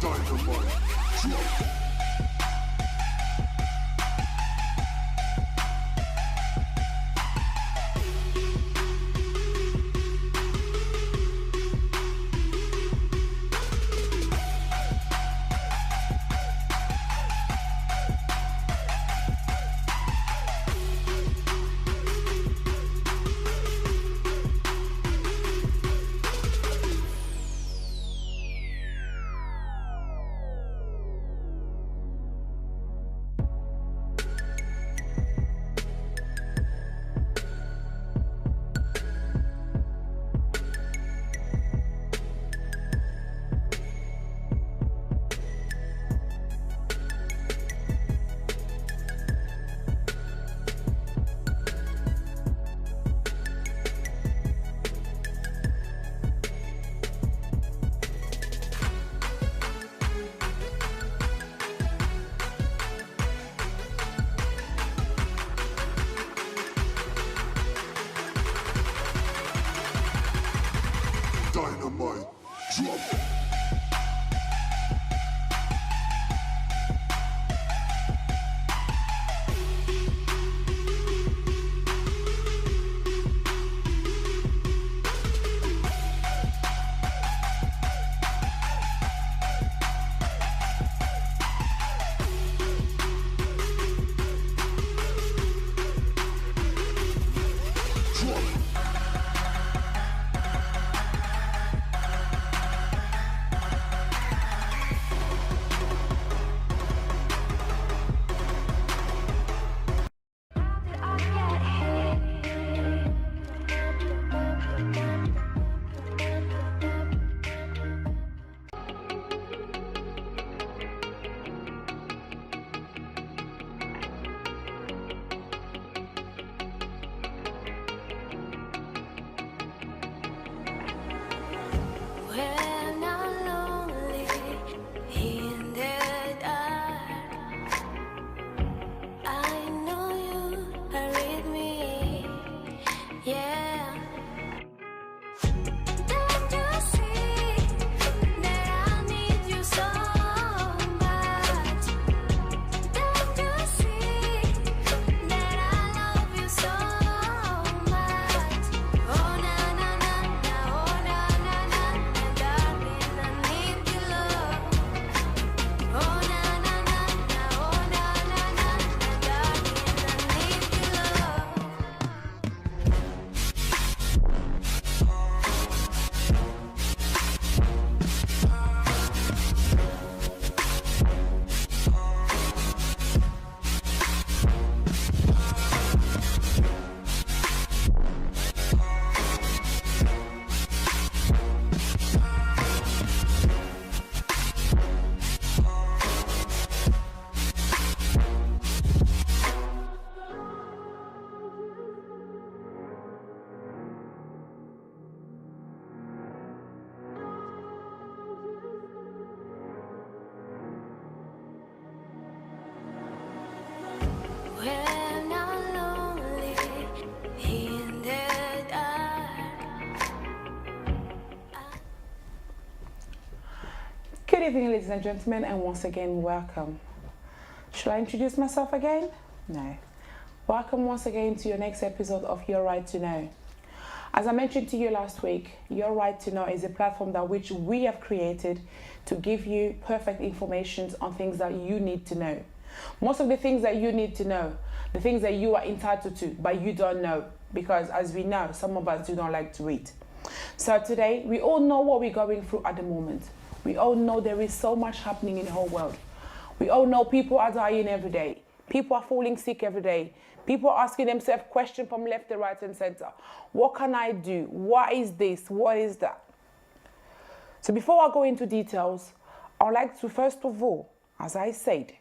Dynamite, drop. Good evening, ladies and gentlemen, and once again, welcome. Should I introduce myself again? No. Welcome once again to your next episode of Your Right to Know. As I mentioned to you last week, Your Right to Know is a platform that which we have created to give you perfect information on things that you need to know. Most of the things that you need to know, the things that you are entitled to, but you don't know, because as we know, some of us do not like to read. So today, we all know what we're going through at the moment. We all know there is so much happening in the whole world. We all know people are dying every day. People are falling sick every day. People are asking themselves questions from left, right, and center. What can I do? What is this? What is that? So before I go into details, I'd like to first of all, as I said,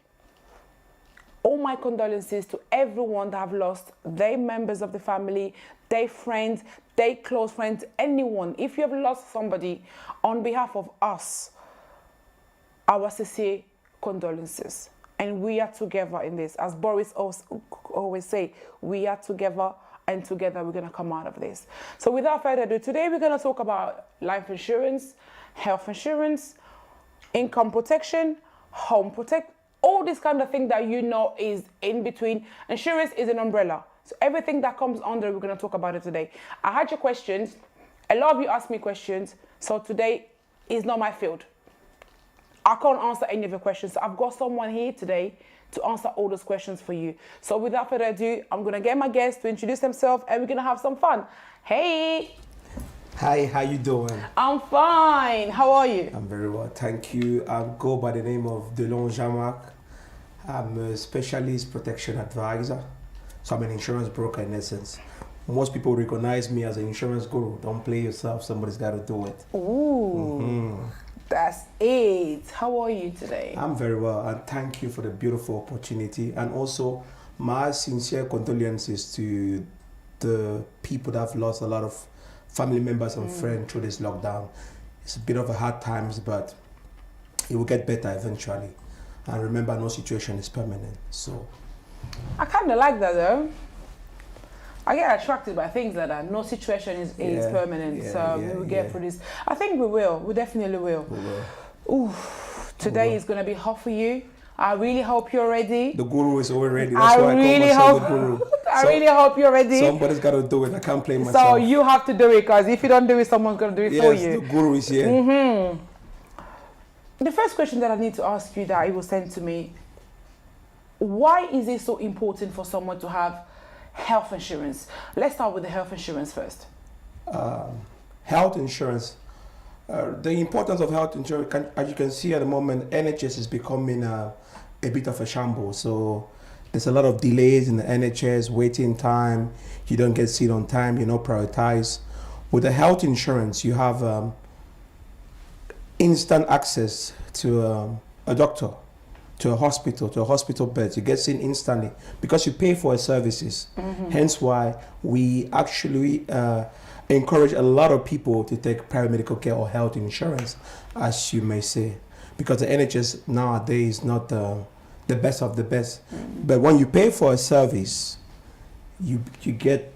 all my condolences to everyone that have lost their members of the family, their friends, their close friends, anyone. If you have lost somebody, on behalf of us, our sincere condolences. And we are together in this. As Boris always say, we are together, and together we're going to come out of this. So without further ado, today we're going to talk about life insurance, health insurance, income protection, home protect, all this kind of thing that you know is in between. Insurance is an umbrella. So everything that comes under, we're going to talk about it today. I had your questions. A lot of you asked me questions. So today is not my field. I can't answer any of your questions. So I've got someone here today to answer all those questions for you. So without further ado, I'm going to get my guests to introduce themselves and we're going to have some fun. Hey. Hi, how you doing? I'm fine. How are you? I'm very well, thank you. I go by the name of Delon Nsinga. I'm a specialist protection advisor. So I'm an insurance broker in essence. Most people recognize me as an insurance guru. Don't play yourself, somebody's got to do it. Ooh, that's it. How are you today? I'm very well, and thank you for the beautiful opportunity. And also, my sincere condolences to the people that have lost a lot of family members and friends through this lockdown. It's a bit of a hard times, but it will get better eventually. And remember, no situation is permanent. So I kind of like that though. I get attracted by things like that. No situation is permanent, we will get through this. I think we will. We definitely will. we will. Ooh, today is going to be hot for you. I really hope you're ready. The guru is already ready. That's why I call myself the guru. I really hope you're ready. Somebody's got to do it. I can't play myself. So you have to do it, because if you don't do it, someone's going to do it for you. Yes, the guru is here. The first question that I need to ask you that it was sent to me, why is it so important for someone to have health insurance? Let's start with the health insurance first. Health insurance. The importance of health insurance, as you can see at the moment, NHS is becoming a bit of a shambles. So there's a lot of delays in the NHS, waiting time, you don't get seen on time, you're not prioritized. With the health insurance, you have instant access to a doctor, to a hospital bed. You get seen instantly because you pay for services. Hence why we actually encourage a lot of people to take private medical care or health insurance, as you may say, because the NHS nowadays is not the best of the best. But when you pay for a service, you get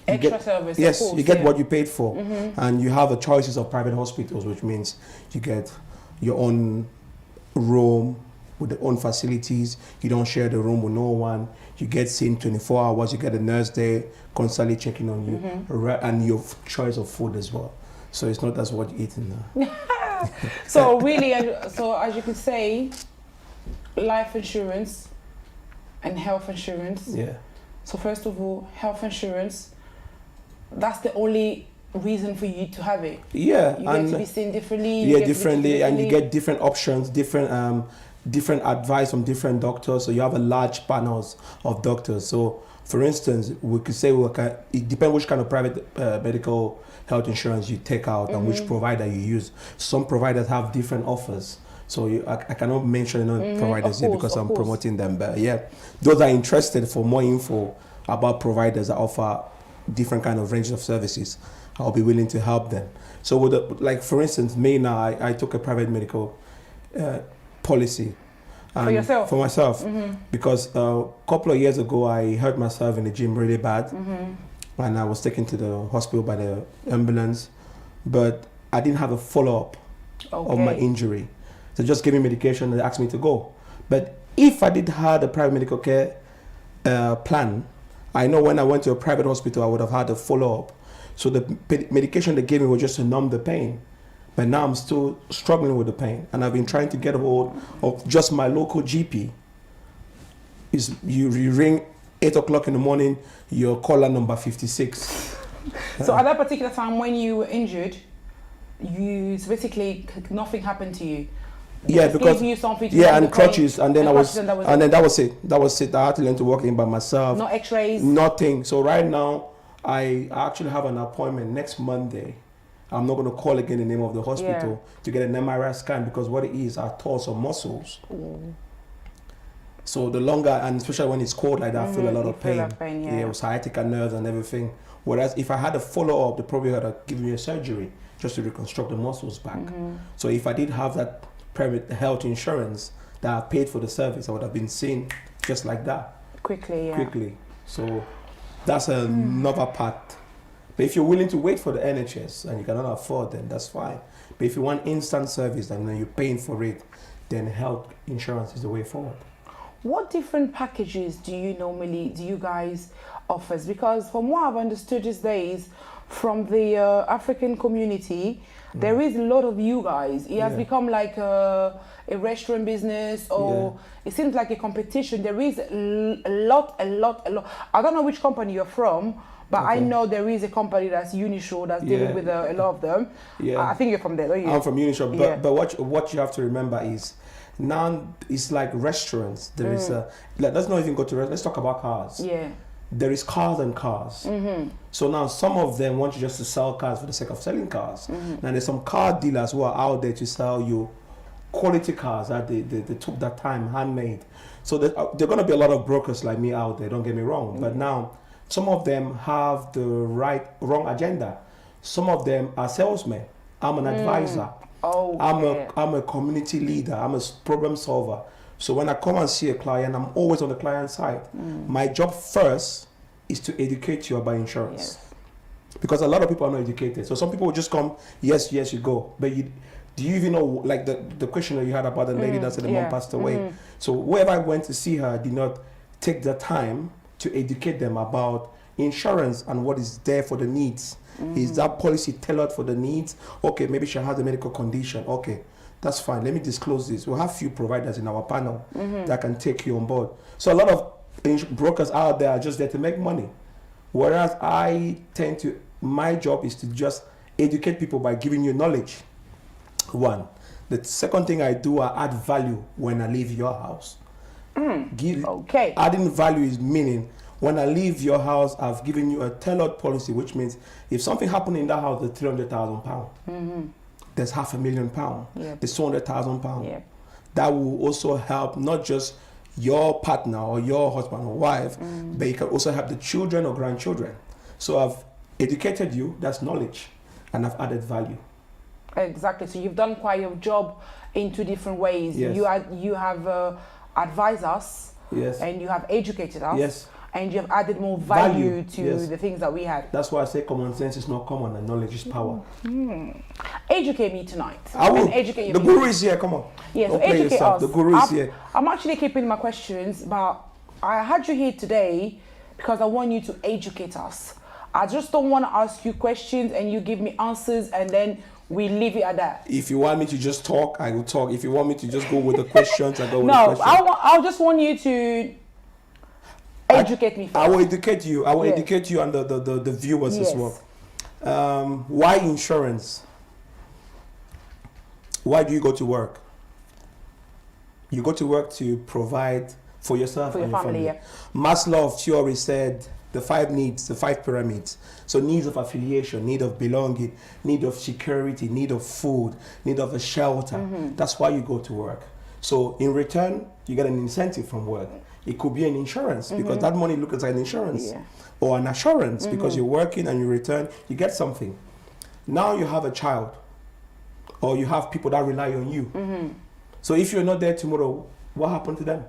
extra service. Yes, of course, you get what you paid for, and you have the choices of private hospitals, which means you get your own room with the own facilities. You don't share the room with no one. You get seen 24 hours. You get a nurse there constantly checking on you, and your choice of food as well. So it's not as what you eat in there. So really, so as you can say, life insurance and health insurance. Yeah. So first of all, health insurance, that's the only reason for you to have it. Yeah. You get to be seen differently. Yeah, differently, and you get different options, different advice from different doctors. So you have a large panels of doctors. So for instance, we could say it depends which kind of private medical health insurance you take out and which provider you use. Some providers have different offers. So I cannot mention providers here because I'm promoting them. But yeah, those are interested for more info about providers that offer different kind of range of services, I'll be willing to help them. So with like for instance, me now, I took a private medical policy. For yourself? For myself. Because a couple of years ago, I hurt myself in the gym really bad. And I was taken to the hospital by the ambulance. But I didn't have a follow-up of my injury. So just gave me medication and asked me to go. But if I did have a private medical care plan, I know when I went to a private hospital, I would have had a follow-up. So the medication they gave me was just to numb the pain. But now I'm still struggling with the pain. And I've been trying to get a hold of just my local GP. You ring 8 o'clock in the morning, you're caller number 56. So at that particular time when you were injured, basically nothing happened to you. Yeah, because you something to and crutches, and then that was it. That was it. I had to learn to walk in by myself. No X-rays. Nothing. So right now, I actually have an appointment next Monday. I'm not going to call again the name of the hospital to get an MRI scan, because what it is are torso muscles. So the longer, and especially when it's cold like that, I feel a lot of pain. Yeah, sciatica nerves and everything. Whereas if I had a follow-up, they probably had to give me a surgery just to reconstruct the muscles back. So if I did have that private health insurance that I paid for the service, I would have been seen just like that. Quickly. So that's another part But if you're willing to wait for the NHS and you cannot afford, then that's fine. But if you want instant service and then you're paying for it, then health insurance is the way forward. What different packages do you guys offer? Because from what I've understood these days, from the African community, there is a lot of you guys. It has become like a restaurant business, or it seems like a competition. There is a lot. I don't know which company you're from, but I know there is a company that's Unishow that's dealing with a lot of them. I think you're from there, don't you? I'm from Unishow, but what you have to remember is, now it's like restaurants. There is let's not even go to let's talk about cars. There is cars and cars. So now some of them want you just to sell cars for the sake of selling cars. Now there's some car dealers who are out there to sell you quality cars that they took that time, handmade. So there are going to be a lot of brokers like me out there, don't get me wrong. But now some of them have the wrong agenda. Some of them are salesmen. I'm an advisor. I'm a community leader. I'm a problem solver. So when I come and see a client, I'm always on the client side. My job first is to educate you about insurance. Because a lot of people are not educated. So some people will just come, yes, you go. But do you even know, like the question that you had about the lady that said the mom passed away? So whoever I went to see her did not take the time to educate them about insurance and what is there for the needs. Is that policy tailored for the needs? Okay, maybe she has a medical condition. Okay, that's fine. Let me disclose this. We'll have few providers in our panel that can take you on board. So a lot of brokers out there are just there to make money. Whereas my job is to just educate people by giving you knowledge. One. The second thing I do, I add value when I leave your house. Adding value is meaning, when I leave your house, I've given you a tailored policy, which means if something happened in that house, there's £300,000. There's £500,000. There's £200,000. That will also help not just your partner or your husband or wife, but it can also help the children or grandchildren. So I've educated you, that's knowledge, and I've added value. Exactly. So you've done quite a job in two different ways. You have advised us, and you have educated us, and you have added more value to the things that we had. That's why I say common sense is not common and knowledge is power. Educate me tonight. I will. Educate you. The guru is here, come on. Yes, so educate us. The guru is here. I'm actually keeping my questions, but I had you here today because I want you to educate us. I just don't want to ask you questions and you give me answers and then we leave it at that. If you want me to just talk, I will talk. If you want me to just go with the questions, I go with the questions. I just want you to educate me first. I will educate you. I will educate you and the viewers as well. Why insurance? Why do you go to work? You go to work to provide for yourself and your family. Maslow's theory said the 5 needs, the 5 pyramids. So needs of affiliation, need of belonging, need of security, need of food, need of a shelter. That's why you go to work. So in return, you get an incentive from work. It could be an insurance because that money looks like an insurance or an assurance because you're working and you return, you get something. Now you have a child or you have people that rely on you. So if you're not there tomorrow, what happened to them?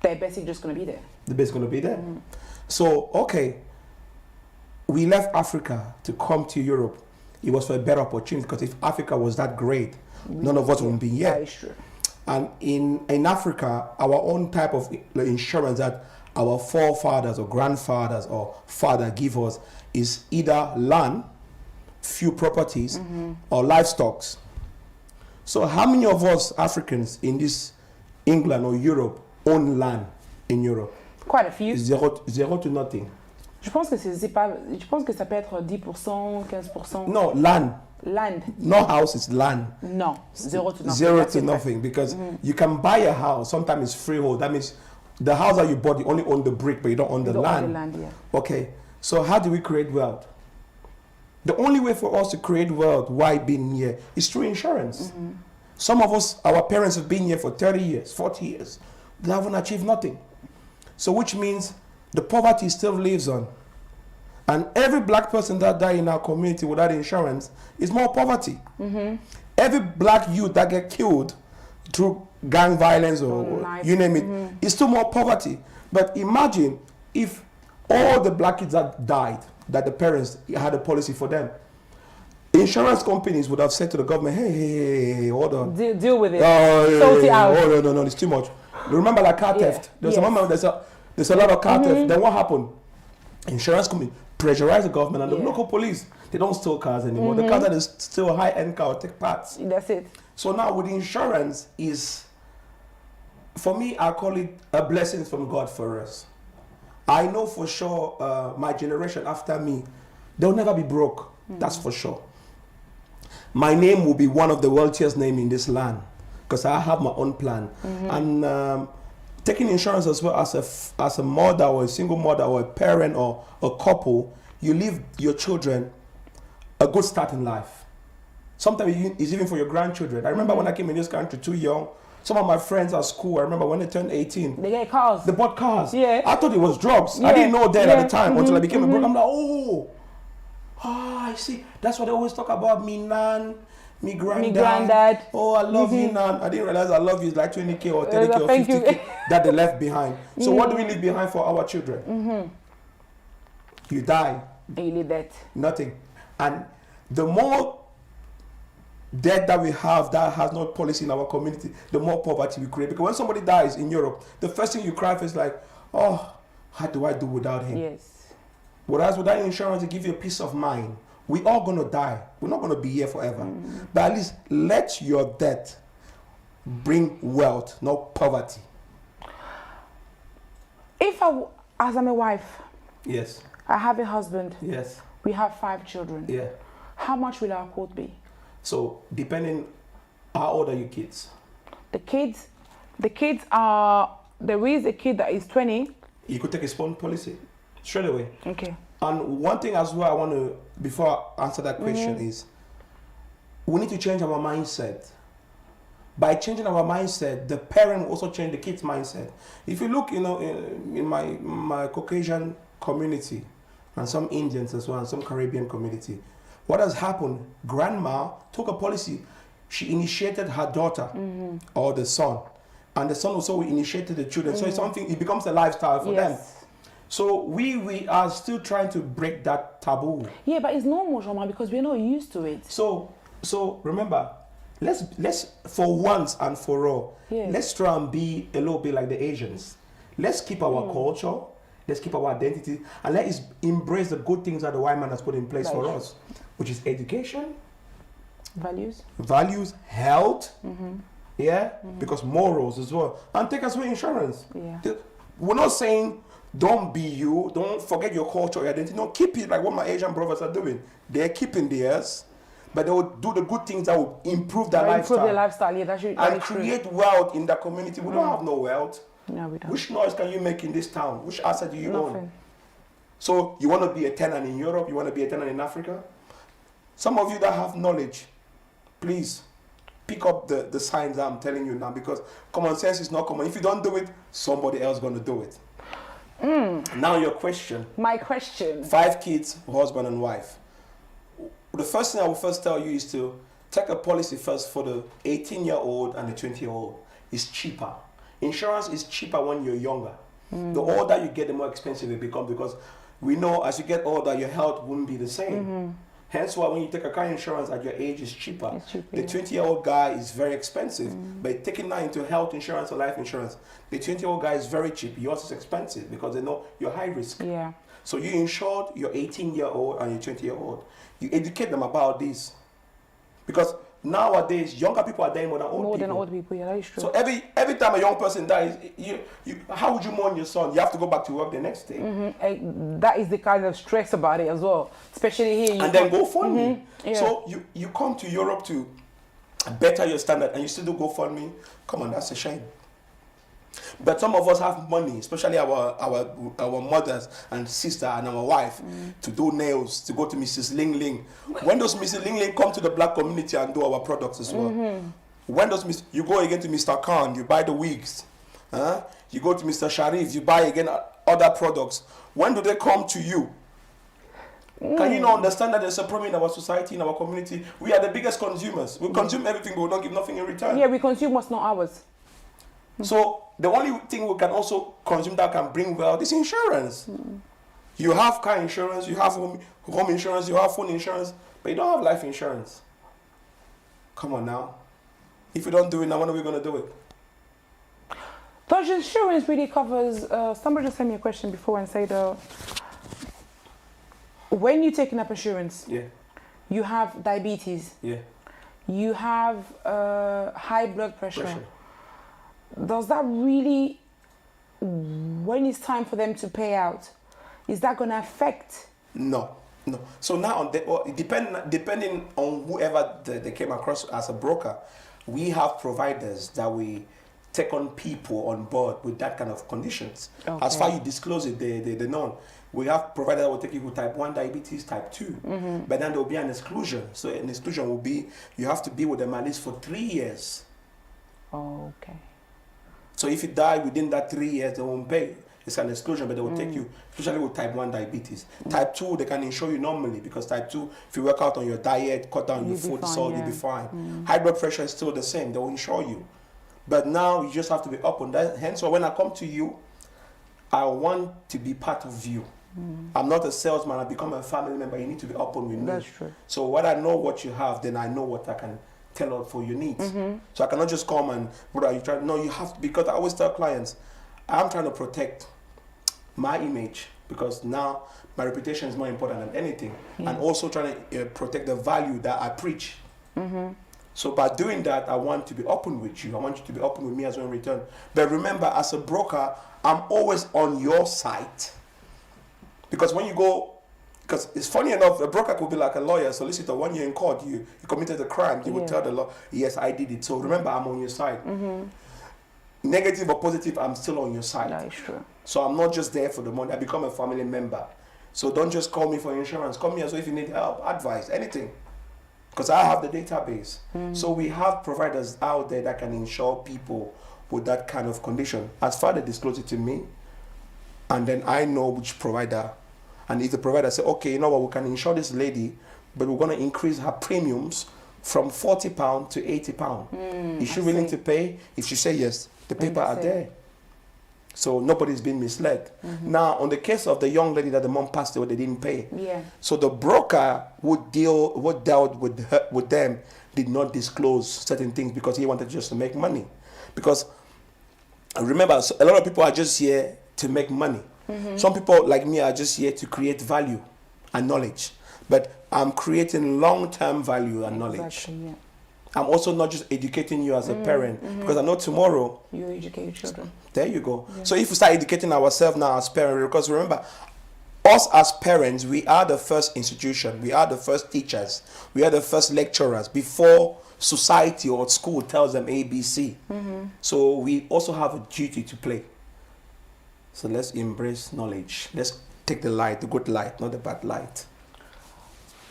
They're basically just going to be there. They're basically going to be there. So, okay, we left Africa to come to Europe. It was for a better opportunity because if Africa was that great, none of us would be here. That is true. And in Africa, our own type of insurance that our forefathers or grandfathers or father give us is either land, few properties, or livestock. So how many of us Africans in this England or Europe own land in Europe? Quite a few. Zero to nothing. Je pense que ça peut être 10%, 15%. No, land. Land. No house is land. No, 0 to nothing. Zero to nothing because you can buy a house. Sometimes it's freehold. That means the house that you bought, you only own the brick, but you don't own the land. Own the land, Okay, so how do we create wealth? The only way for us to create wealth while being here is through insurance. Some of us, our parents have been here for 30 years, 40 years. They haven't achieved nothing. So which means the poverty still lives on. And every black person that died in our community without insurance is more poverty. Every black youth that get killed through gang violence or you name it, is still more poverty. But imagine if all the black kids that died that the parents had a policy for them. Insurance companies would have said to the government, hey, hold on. Deal with it. Sort it out. Oh, no, it's too much. Remember like car theft? There's a lot of car theft. Then what happened? Insurance company pressurize the government and the local police. They don't steal cars anymore. The cars that is still a high-end car take parts. That's it. So now with insurance is, for me, I call it a blessing from God for us. I know for sure my generation after me, they'll never be broke. That's for sure. My name will be one of the wealthiest names in this land because I have my own plan. And taking insurance as well as a mother or a single mother or a parent or a couple, you leave your children a good start in life. Sometimes it's even for your grandchildren. I remember when I came in this country too young. Some of my friends at school, I remember when they turned 18. They get cars. They bought cars. Yeah. I thought it was drugs. I didn't know that at the time until I became a broker. I'm like, I see. That's what they always talk about. Me nan, me granddad. Oh, I love you, nan. I didn't realize I love you is like 20K or 30K or 50K that they left behind. So what do we leave behind for our children? You die. And you leave that. Nothing. And the more debt that we have that has no policy in our community, the more poverty we create. Because when somebody dies in Europe, the first thing you cry for is like, oh, how do I do without him? Yes. Whereas without insurance, it gives you a peace of mind. We're all going to die. We're not going to be here forever. But at least let your debt bring wealth, not poverty. If as I'm a wife, yes, I have a husband, yes, we have 5 children, yeah. How much will our quote be? So depending how old are your kids? The kids are, there is a kid that is 20. You could take a spawn policy straight away. Okay. And one thing as well I want to, before I answer that question is, we need to change our mindset. By changing our mindset, the parent will also change the kid's mindset. If you look, in my Caucasian community, and some Indians as well, and some Caribbean community, what has happened, grandma took a policy. She initiated her daughter or the son, and the son also initiated the children. So it's something, it becomes a lifestyle for them. So we are still trying to break that taboo. Yeah, but it's normal, Jean, because we're not used to it. So remember, let's for once and for all, let's try and be a little bit like the Asians. Let's keep our culture, let's keep our identity, and let's embrace the good things that the white man has put in place for us, which is education, values, health, because morals as well, and take us with insurance. We're not saying don't be you, don't forget your culture, your identity. No, keep it like what my Asian brothers are doing. They're keeping theirs, but they will do the good things that will improve their lifestyle. Improve their lifestyle, and create wealth in the community. We don't have no wealth. No, we don't. Which noise can you make in this town? Which asset do you Nothing. own? So you want to be a tenant in Europe? You want to be a tenant in Africa? Some of you that have knowledge, please pick up the signs that I'm telling you now, because common sense is not common. If you don't do it, somebody else is going to do it. Now your question. My question. 5 kids, husband and wife. The first thing I will first tell you is to take a policy first for the 18-year-old and the 20-year-old. It's cheaper. Insurance is cheaper when you're younger. The older you get, the more expensive it becomes, because we know as you get older, your health wouldn't be the same. Hence why when you take a car insurance at your age, it's cheaper. It's cheaper, the 20-year-old guy is very expensive. But taking that into health insurance or life insurance, the 20-year-old guy is very cheap. Yours is expensive because they know you're high risk. Yeah. So you insured your 18-year-old and your 20-year-old. You educate them about this. Because nowadays, younger people are dying more than old people. More than old people, yeah, that is true. So every time a young person dies, how would you mourn your son? You have to go back to work the next day. That is the kind of stress about it as well, especially here. And then GoFundMe. Yeah. So you come to Europe to better your standard, and you still do GoFundMe. Come on, that's a shame. But some of us have money, especially our mothers and sister and our wife, to do nails, to go to Mrs. Ling Ling. When does Mrs. Ling Ling come to the black community and do our products as well? When does you go again to Mr. Khan, you buy the wigs. You go to Mr. Sharif, you buy again other products. When do they come to you? Can you not understand that there's a problem in our society, in our community? We are the biggest consumers. We consume everything, but we don't give nothing in return. Yeah, we consume what's not ours. So the only thing we can also consume that can bring wealth is insurance. You have car insurance, you have home insurance, you have phone insurance, but you don't have life insurance. Come on now. If you don't do it now, when are we going to do it? Does insurance really covers, somebody just sent me a question before and said, when you're taking up insurance, Yeah, you have diabetes, yeah. you have high blood pressure. Does that really, when it's time for them to pay out, is that going to affect? No. So now, depending on whoever they came across as a broker, we have providers that we take on people on board with that kind of conditions. Okay. As far as you disclose it, they know. We have providers that will take you with type 1 diabetes, type 2. But then there will be an exclusion. So an exclusion will be, you have to be with them at least for 3 years. Okay. So if you die within that 3 years, they won't pay. It's an exclusion, but they will take you, especially with type 1 diabetes. Type 2, they can insure you normally, because type 2, if you work out on your diet, cut down your food, salt, you'll be fine. High blood pressure is still the same. They will insure you. But now you just have to be up on that. Hence, when I come to you, I want to be part of you. I'm not a salesman. I become a family member. You need to be open with me. That's true. So when I know what you have, then I know what I can tell for your needs. So I cannot just come and, what are you trying? No, you have to, because I always tell clients, I'm trying to protect my image, because now my reputation is more important than anything. And also trying to protect the value that I preach. So by doing that, I want to be open with you. I want you to be open with me as well in return. But remember, as a broker, I'm always on your side. Because when you go, because it's funny enough, a broker could be like a lawyer, solicitor. When you're in court, you committed a crime, you would tell the law, yes, I did it. So remember, I'm on your side. Negative or positive, I'm still on your side. That is true. So I'm not just there for the money. I become a family member. So don't just call me for insurance. Call me as well if you need help, advice, anything. Because I have the database. So we have providers out there that can insure people with that kind of condition. As far as they disclose it to me, and then I know which provider. And if the provider say, okay, you know what, we can insure this lady, but we're going to increase her premiums from £40 to £80. Is she willing to pay? If she say yes, the paper are there. So nobody's been misled. Now, on the case of the young lady that the mom passed away, they didn't pay. So the broker who dealt with them did not disclose certain things because he wanted just to make money. Because remember, a lot of people are just here to make money. Some people like me are just here to create value and knowledge. But I'm creating long-term value and knowledge. I'm also not just educating you as a parent, because I know tomorrow you educate your children. There you go. So if we start educating ourselves now as parents, because remember, us as parents, we are the first institution, we are the first teachers, we are the first lecturers before society or school tells them ABC. So we also have a duty to play. So let's embrace knowledge. Let's take the light, the good light, not the bad light.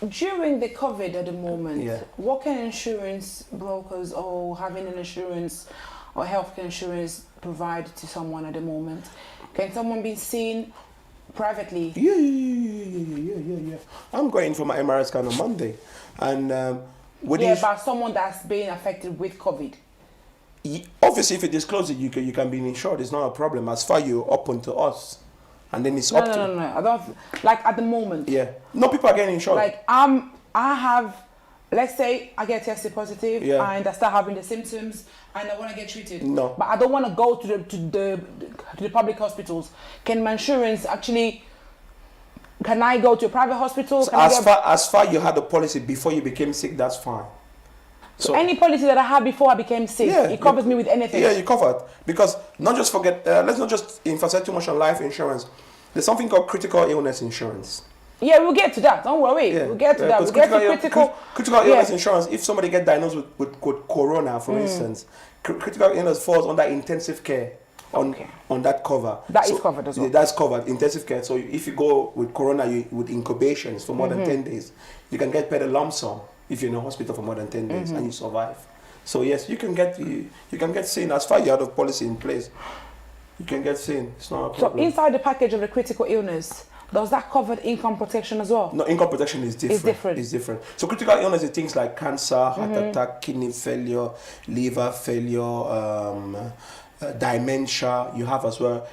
During the COVID at the moment, what can insurance brokers or having an insurance or healthcare insurance provide to someone at the moment? Can someone be seen privately? Yeah. I'm going for my MRI scan on Monday. And about someone that's being affected with COVID. Obviously, if you disclose it, you can be insured. It's not a problem. As far as you're open to us. And then it's up to... No. I don't... Like, at the moment. No, people are getting insured. Like, I have... Let's say I get tested positive and I start having the symptoms and I want to get treated. No. But I don't want to go to the public hospitals. Can my insurance actually... Can I go to a private hospital? So as far you had the policy before you became sick, that's fine. So any policy that I had before I became sick, it covers me with anything. Yeah, you covered. Because not just forget, let's not just emphasize too much on life insurance. There's something called critical illness insurance. Yeah, we'll get to that. Don't worry. We'll get to that. We'll get to critical illness insurance. If somebody gets diagnosed with corona, for instance, critical illness falls under intensive care on that cover. That is covered as well. That's covered, intensive care. So if you go with corona with incubations for more than 10 days, you can get paid a lump sum if you're in a hospital for more than 10 days and you survive. So yes, you can get seen. As far as you have a policy in place, you can get seen. It's not a problem. So inside the package of the critical illness, does that cover income protection as well? No, income protection is different. It's different. So critical illness is things like cancer, heart attack, kidney failure, liver failure, dementia. You have as well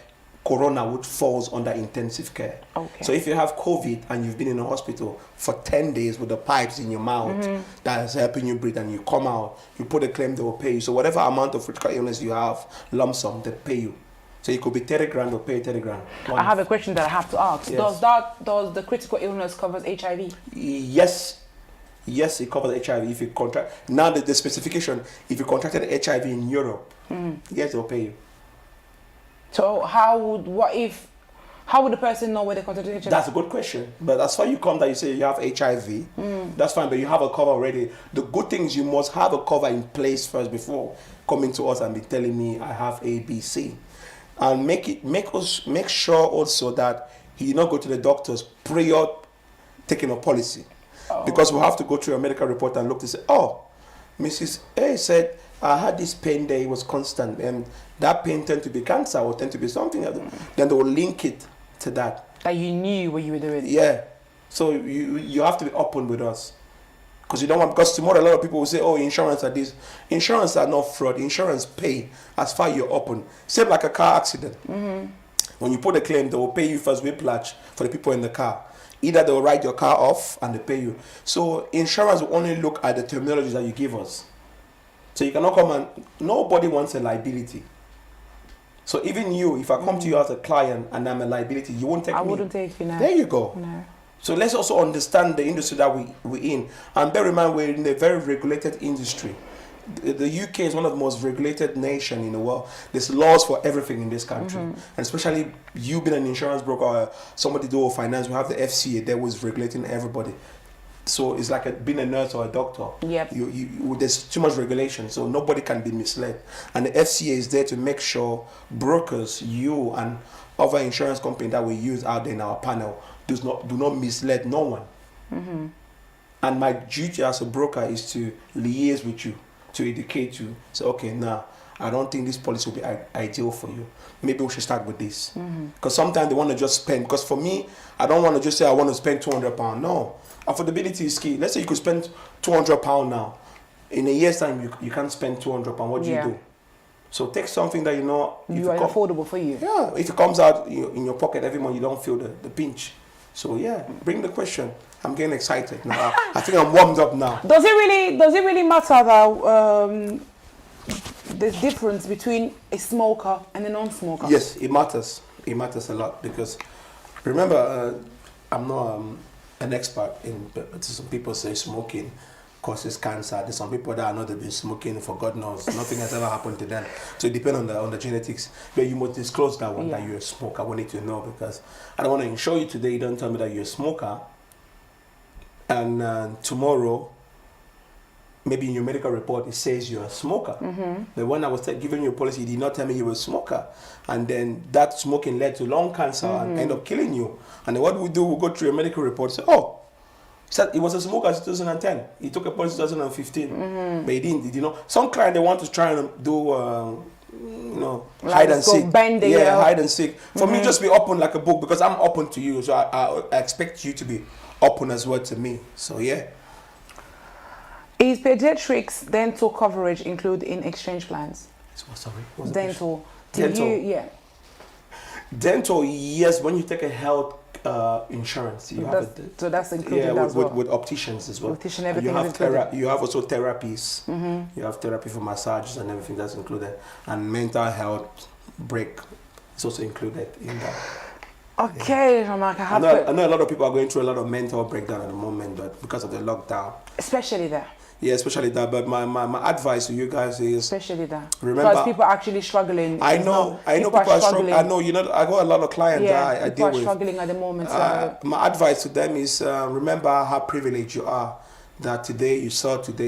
corona, which falls under intensive care. Okay. So if you have COVID and you've been in a hospital for 10 days with the pipes in your mouth that's helping you breathe, and you come out, you put a claim, they will pay you. So whatever amount of critical illness you have, lump sum, they pay you. So it could be 30 grand, they'll pay 30 grand. I have a question that I have to ask. Yes. Does the critical illness covers HIV? Yes. Yes, it covers HIV. If you contract, now the specification, if you contracted HIV in Europe, yes, they'll pay you. So how would the person know where they contracted HIV? That's a good question. But as far as you come that you say you have HIV, that's fine, but you have a cover already. The good thing is you must have a cover in place first before coming to us and be telling me I have A, B, C. And make sure also that he did not go to the doctors prior taking a policy. Because we have to go through a medical report and look to say, oh, Mrs. A said, I had this pain there, it was constant, and that pain tend to be cancer or tend to be something else. Then they will link it to that. That you knew what you were doing. Yeah. So you have to be open with us. Because you don't want, because tomorrow a lot of people will say, oh, insurance are this. Insurance are not fraud. Insurance pay as far as you're open. Same like a car accident. When you put a claim, they will pay you first whiplash for the people in the car. Either they will write your car off and they pay you. So insurance will only look at the terminology that you give us. So you cannot come and, nobody wants a liability. So even you, if I come to you as a client and I'm a liability, you won't take me. I wouldn't take you now. There you go. No. So let's also understand the industry that we're in. And bear in mind, we're in a very regulated industry. The UK is one of the most regulated nations in the world. There's laws for everything in this country. And especially you being an insurance broker or somebody do finance, we have the FCA that was regulating everybody. So it's like being a nurse or a doctor. Yep. There's too much regulation, so nobody can be misled. And the FCA is there to make sure brokers, you and other insurance companies that we use out there in our panel do not mislead no one. And my duty as a broker is to liaise with you, to educate you. So, okay, now, I don't think this policy will be ideal for you. Maybe we should start with this. Because sometimes they want to just spend. Because for me, I don't want to just say I want to spend £200. No. Affordability is key. Let's say you could spend £200 now. In a year's time, you can't spend £200. What do you do? So take something that you know... You are affordable for you. Yeah. If it comes out in your pocket every month, you don't feel the pinch. So, yeah, bring the question. I'm getting excited now. I think I'm warmed up now. Does it really matter that the difference between a smoker and a non-smoker? Yes, it matters. It matters a lot because, remember, I'm not an expert in. Some people say smoking causes cancer. There's some people that are not been smoking for God knows. Nothing has ever happened to them. So it depends on the genetics. But you must disclose that one that you're a smoker. I want you to know because I don't want to insure you today. You don't tell me that you're a smoker. And tomorrow, maybe in your medical report, it says you're a smoker. But when I was giving you a policy, you did not tell me you were a smoker. And then that smoking led to lung cancer and end up killing you. And then what we do, we go through a medical report and say, oh, he said he was a smoker in 2010. He took a policy in 2015. But he didn't, Some client, they want to try and do, hide and seek. Hide and seek. For me, just be open like a book because I'm open to you. So I expect you to be open as well to me. So yeah. Is pediatrics dental coverage included in exchange plans? Sorry. Dental. Dental. Dental, yes. When you take a health insurance, you have it. So that's included as well. With opticians as well. Optician, everything you is included. You have also therapies. You have therapy for massages and everything that's included. And mental health break is also included in that. Okay, Jean-Marc, I know a lot of people are going through a lot of mental breakdown at the moment, but because of the lockdown. Especially that. Yeah, especially that. But my advice to you guys is... Especially that. Remember, because people are actually struggling. I know people are struggling. I know, I got a lot of clients that I deal with. People are struggling at the moment. My advice to them is remember how privileged you are. That today,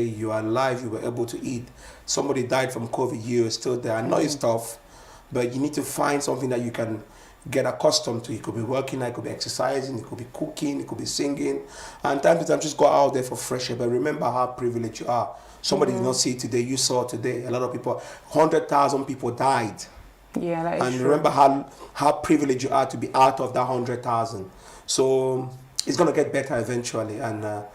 you are alive, you were able to eat. Somebody died from COVID, you're still there. I know it's tough, but you need to find something that you can get accustomed to. It could be working, it could be exercising, it could be cooking, it could be singing. And time to time, just go out there for fresh air. But remember how privileged you are. Somebody did not see it today, you saw it today. A lot of people, 100,000 people died. Yeah, that is and true. Remember how privileged you are to be out of that 100,000. So it's going to get better eventually. And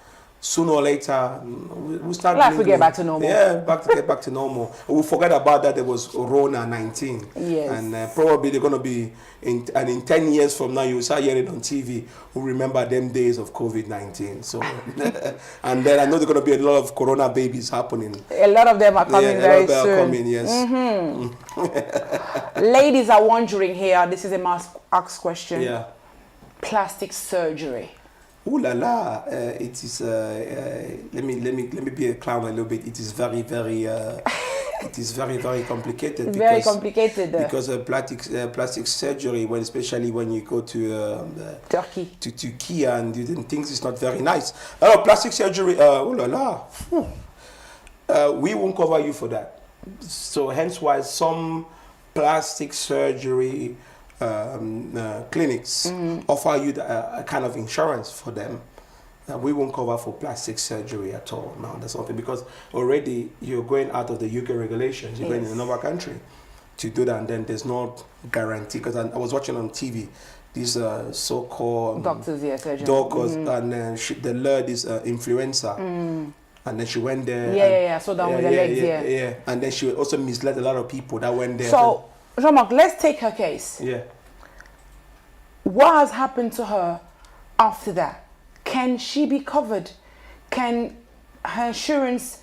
sooner or later, we'll start. Life will get back to normal. Yeah, get back to normal. We'll forget about that. There was Rona 19. Yes. And probably they're going to be, in 10 years from now, you'll start hearing on TV, who remember them days of COVID-19. So, and then I know there's going to be a lot of corona babies happening. A lot of them are coming very soon. Are coming, yes. Ladies are wondering here, this is a ask question. Yeah. Plastic surgery. Ooh la la! It is. Let me be a clown a little bit. It is very it is very complicated. Very complicated. Because plastic surgery, especially when you go to Turkey, to Turkey, and things is not very nice. Oh, plastic surgery. Ooh la la! We won't cover you for that. So hence why some plastic surgery clinics offer you a kind of insurance for them. We won't cover for plastic surgery at all. No, that's something, because already you're going out of the UK regulations. You're going in another country to do that, and then there's no guarantee. Because I was watching on TV these so-called doctors, surgeons, doctors, and they learned this influencer. And then she went there. Yeah. So down with the legs, yeah. And then she also misled a lot of people that went there. So, Jean-Marc, let's take her case. Yeah. What has happened to her after that? Can she be covered? Can her insurance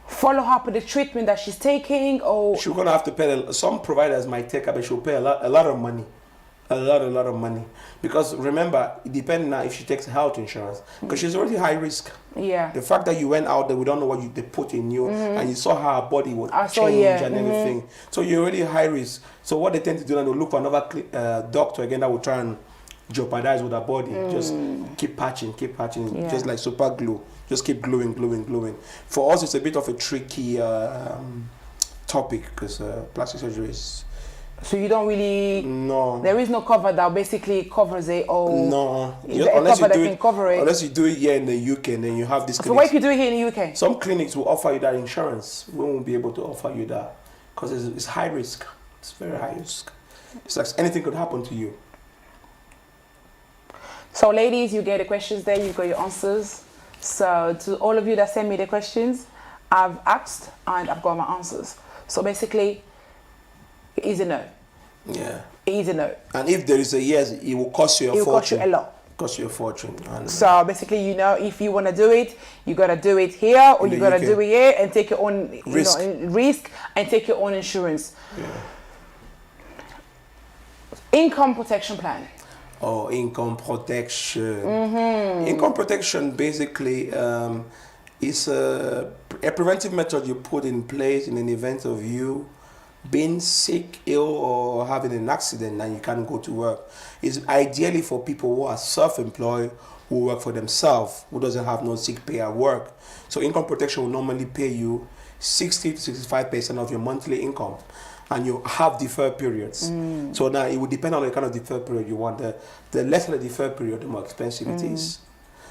follow up with the treatment that she's taking, or she's gonna have to pay? Some providers might take her, but she'll pay a lot of money. A lot of money. Because remember, it depends now if she takes health insurance, because she's already high risk. Yeah. The fact that you went out there, we don't know what they put in you, and you saw how her body would change and everything. So you're already high risk. So what they tend to do now, they'll look for another doctor again that will try and jeopardize with her body. Just keep patching, just like super glue. Just keep gluing. For us, it's a bit of a tricky topic, because plastic surgery is. So you don't really. No. There is no cover that basically covers it, or. No. Unless you do it here in the UK, and then you have this. So what if you do it here in the UK? Some clinics will offer you that insurance. We won't be able to offer you that, because it's high risk. It's very high risk. It's like anything could happen to you. So ladies, you get the questions there, you've got your answers. So to all of you that send me the questions, I've asked and I've got my answers. So basically, it is a no. Yeah. It is a no. And if there is a yes, it will cost you a fortune. It will cost you a lot. Cost you a fortune. So basically, if you want to do it, you got to do it here, or you got to do it here and take your own risk and take your own insurance. Yeah. Income protection plan. Oh, income protection. Income protection basically is a preventive method you put in place in an event of you being sick, ill, or having an accident and you can't go to work. It's ideally for people who are self-employed, who work for themselves, who doesn't have no sick pay at work. So income protection will normally pay you 60 to 65% of your monthly income, and you have deferred periods. So now it will depend on the kind of deferred period you want. The lesser the deferred period, the more expensive it is.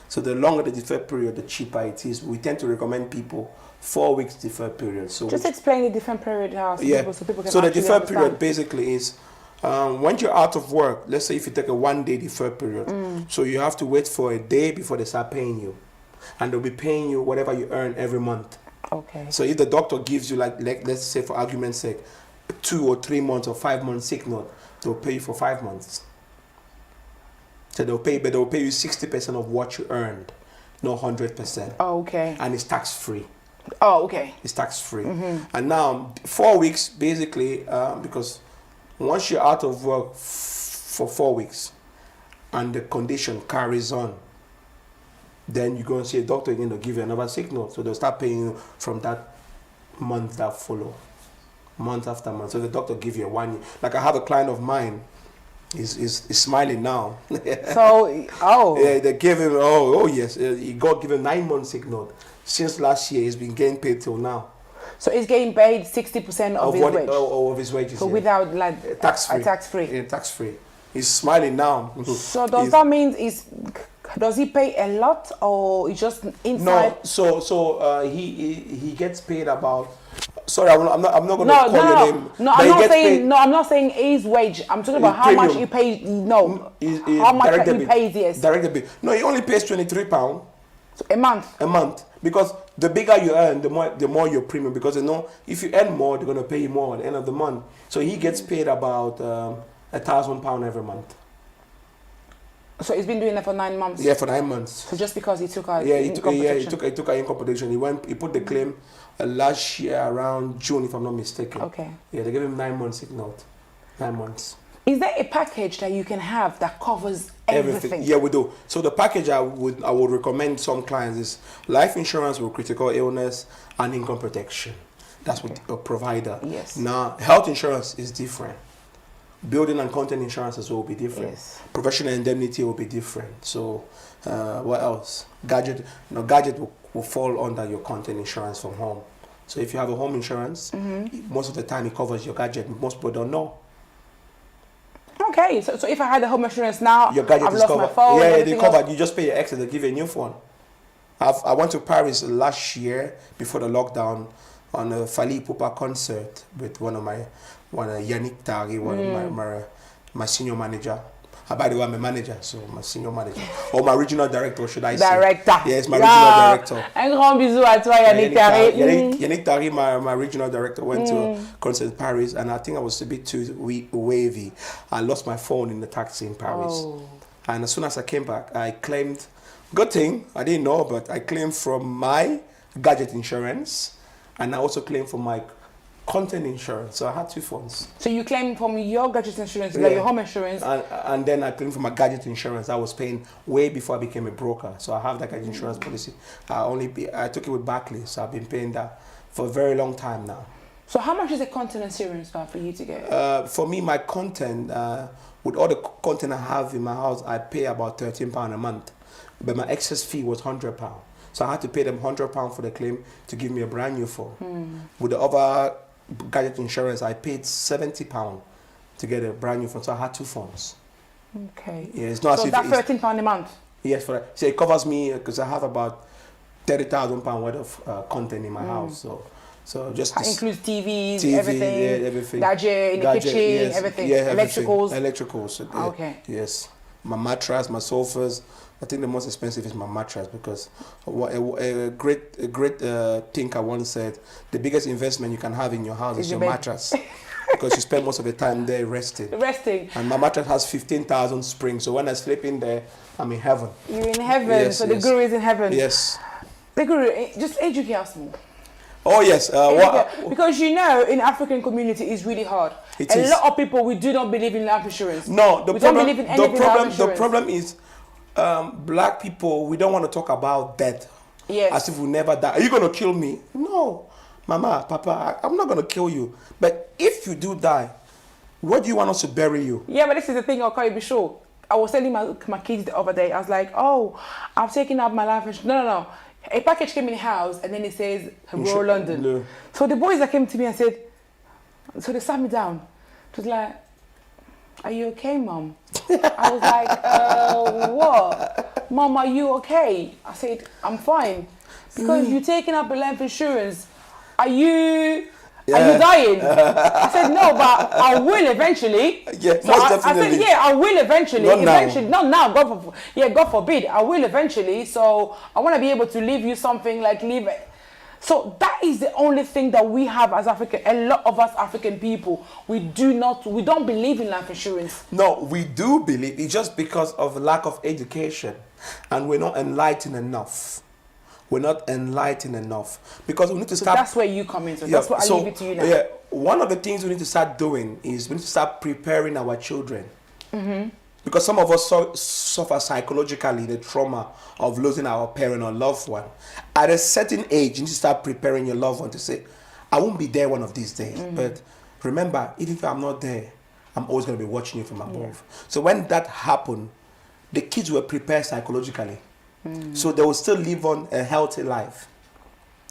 So the longer the deferred period, the cheaper it is. We tend to recommend people 4 weeks deferred period. So just explain the deferred period how so people can. So the deferred period basically is when you're out of work. Let's say if you take a 1 day deferred period, so you have to wait for a day before they start paying you, and they'll be paying you whatever you earn every month. Okay. So if the doctor gives you like let's say for argument's sake, 2 or 3 months or 5 months sick note, they'll pay you for 5 months. So they'll pay you 60% of what you earned, not 100%. Oh, okay. And it's tax free. Oh, okay. It's tax free. And now 4 weeks basically, because once you're out of work for 4 weeks and the condition carries on, then you go and see a doctor again, they'll give you another sick note. So they'll start paying you from that month that follow, month after month. So the doctor give you a 1 year. Like I have a client of mine, he's smiling now. So, yeah, they gave him, yes, he got given 9 months sick note. Since last year, he's been getting paid till now. So he's getting paid 60% of his wage? Of his wages. So without like tax-free. Tax-free. Yeah, tax-free. He's smiling now. So does that mean does he pay a lot, or it's just inside? No, so he gets paid about. Sorry, I'm not going to call your name. No, I'm not saying his wage. I'm talking about how much he pays. No, how much he pays. Yes. Direct debit. No, he only pays £23 So a month? A month. Because the bigger you earn, the more your premium. Because they know if you earn more, they're going to pay you more at the end of the month. So he gets paid about £1,000 every month. So he's been doing that for 9 months? Yeah, for 9 months. So just because he took our he took our income protection. He put the claim last year around June, if I'm not mistaken. Okay. Yeah, they gave him 9 months sick note. 9 months. Is there a package that you can have that covers everything? Yeah, we do. So the package I would recommend some clients is life insurance with critical illness and income protection. That's what a provider. Yes. Now, health insurance is different. Building and content insurances will be different. Yes. Professional indemnity will be different. So, what else? Gadget. Gadget will fall under your content insurance from home. So if you have a home insurance, most of the time it covers your gadget. Most people don't know. Okay, so if I had a home insurance now, your gadget I've is lost covered. my phone. Yeah, they covered. Else. You just pay your extra, they give you a new phone. I went to Paris last year before the lockdown on a Fali Ipupa concert with one of Yannick Tari, one of my senior manager. By the way, I'm a manager, so my senior manager. Or my regional director, should I say. Director. Yes, my regional director. Un grand bisou à toi, Yannick Tari. Yannick Tari, my regional director, went to a concert in Paris, and I think I was a bit too wavy. I lost my phone in the taxi in Paris. Oh. And as soon as I came back, I claimed, good thing, I didn't know, but I claimed from my gadget insurance, and I also claimed from my content insurance. So I had 2 phones. So you claim from your gadget insurance, like your home insurance? And then I claimed from my gadget insurance. I was paying way before I became a broker. So I have that gadget insurance policy. I took it with Barclays, so I've been paying that for a very long time now. So how much is the content insurance for you to get? For me, my content, with all the content I have in my house, I pay about £13 a month. But my excess fee was £100. So I had to pay them £100 for the claim to give me a brand new phone. With the other gadget insurance, I paid £70 to get a brand new phone. So I had 2 phones. Okay. Yeah, it's not so that's £13 a month? Yes, for that. So it covers me because I have about £30,000 worth of content in my house. So just that includes TVs, TV, everything, yeah, everything. Gadget in the kitchen, yes, everything. Yeah, Electricals. Electricals. Yeah, okay. Yes. My mattress, my sofas. I think the most expensive is my mattress because a great thinker once said the biggest investment you can have in your house is your mattress. Because you spend most of the time there resting. Resting. And my mattress has 15,000 springs, so when I sleep in there, I'm in heaven. You're in heaven, yes, so the guru is in heaven. Yes. The guru, just educate us more. Oh yes. Because you know, in African community, it's really hard. A lot of people, we do not believe in life insurance. No, we don't believe in anything life insurance. The problem is, black people, we don't want to talk about death. Yes. As if we never die. Are you going to kill me? No. Mama, Papa, I'm not going to kill you. But if you do die, where do you want us to bury you? Yeah, but this is the thing, I'll call you be sure. I was telling my kids the other day, I was like, oh, I'm taking out my life insurance. No. A package came in the house and then it says Royal London. No. So the boys that came to me and said, so they sat me down. It was like, are you okay, Mom? I was like, what? Mom, are you okay? I said, I'm fine. Because you're taking up a life insurance. Are you dying? I said, no, but I will eventually. Yeah, so most definitely. I said, yeah, I will eventually. Not eventually. now. Not now, God forbid. I will eventually. So I want to be able to leave you something like leave it. So that is the only thing that we have as African. A lot of us African people, we don't believe in life insurance. No, we do believe. It's just because of lack of education, and we're not enlightened enough. We're not enlightened enough because we need to start. That's where you come in. So that's what I leave it to you now. Yeah, one of the things we need to start doing is we need to start preparing our children. Because some of us suffer psychologically the trauma of losing our parent or loved one. At a certain age, you need to start preparing your loved one to say, I won't be there one of these days. But remember, even if I'm not there, I'm always going to be watching you from above. Yeah. So when that happened, the kids were prepared psychologically. So they will still live on a healthy life.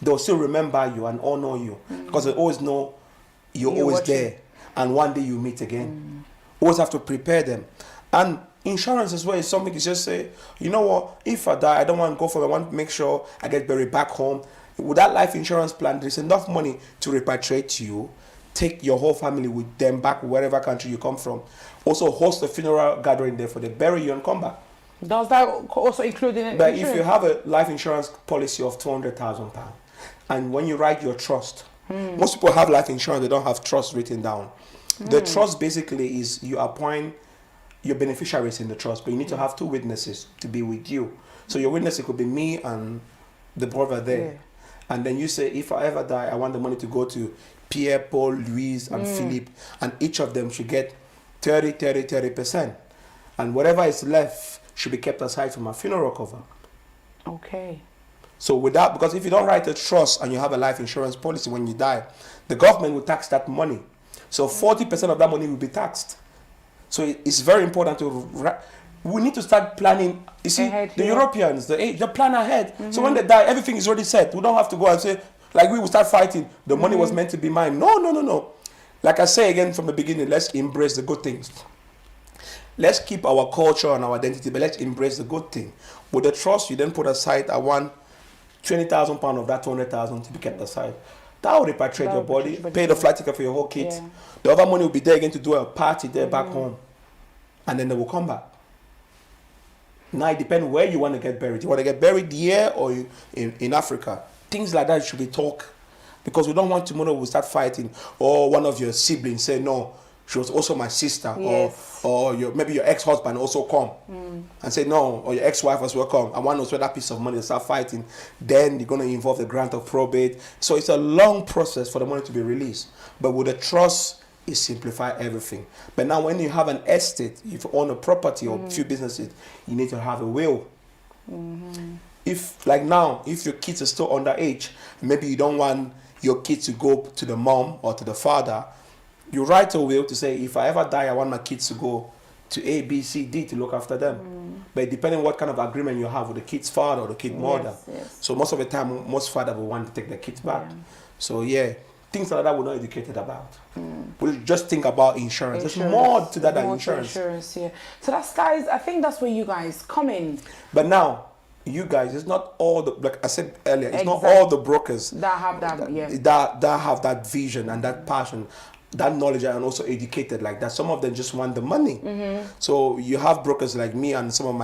They will still remember you and honor you. Because they always know you're always watching. There. And one day you meet again. Always have to prepare them. And insurance as well is something to just say, you know what, if I die, I don't want to go for it. I want to make sure I get buried back home. With that life insurance plan, there's enough money to repatriate you, take your whole family with them back wherever country you come from. Also host a funeral gathering there for them, bury you and come back. Does that also include in But insurance? if you have a life insurance policy of £200,000, and when you write your trust, most people have life insurance, they don't have trust written down. The trust basically is you appoint your beneficiaries in the trust, but you need to have 2 witnesses to be with you. So your witness, it could be me and the brother there. Yeah. And then you say, if I ever die, I want the money to go to Pierre, Paul, Louise, and Philippe, and each of them should get 30%. And whatever is left should be kept aside for my funeral cover. Okay. So without, because if you don't write a trust and you have a life insurance policy when you die, the government will tax that money. So 40% of that money will be taxed. So it's very important to, we need to start planning. You see, Ahead, the yeah. Europeans, they plan ahead. So when they die, everything is already set. We don't have to go and say, like we will start fighting. The money was meant to be mine. No. Like I say again from the beginning, let's embrace the good things. Let's keep our culture and our identity, but let's embrace the good thing. With the trust, you then put aside, I want £20,000 of that 200,000 to be kept aside. That will repatriate your body, pay the flight ticket for your whole kids. Yeah. The other money will be there again to do a party there back home. And then they will come back. Now it depends where you want to get buried. You want to get buried here or in Africa. Things like that should be talked. Because we don't want tomorrow we'll start fighting. Or one of your siblings say, no, she was also my sister. Yes. Or maybe your ex-husband also come. And say, no, or your ex-wife as well come. I want to spend that piece of money and start fighting. Then you're going to involve the grant of probate. So it's a long process for the money to be released. But with the trust, it simplifies everything. But now when you have an estate, if you own a property or a few businesses, you need to have a will. If, like now, if your kids are still underage, maybe you don't want your kids to go to the mom or to the father, you write a will to say, if I ever die, I want my kids to go to A, B, C, D to look after them. But depending on what kind of agreement you have with the kid's father or the kid's mother. Yes. So most of the time, most fathers will want to take their kids back. So yeah, things like that we're not educated about. We'll just think about insurance. There's more to that than insurance. Yeah. So that's, guys, I think that's where you guys come in. But now, you guys, it's not all the, like I said earlier, it's not Exactly. all the brokers That have that, yeah. that have that vision and that passion, that knowledge, and also educated like that. Some of them just want the money. So you have brokers like me and some of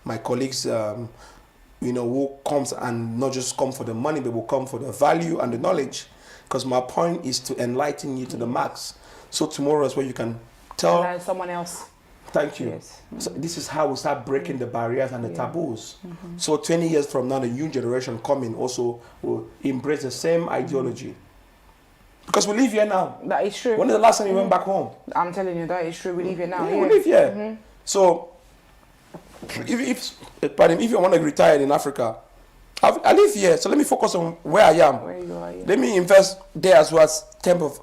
my colleagues, you know, who comes and not just come for the money, but will come for the value and the knowledge. Because my point is to enlighten you to the max. So tomorrow is where you can tell And someone else. Thank you. Yes. So this is how we start breaking the barriers and the taboos. So 20 years from now, the new generation coming also will embrace the same ideology. Because we live here now. That is true. When is the last time you went back home? I'm telling you, that is true. We live here now. Yeah, we live here. So if you want to retire in Africa, I live here. So let me focus on where I am. Where you are, yeah. Let me invest there as well as temp of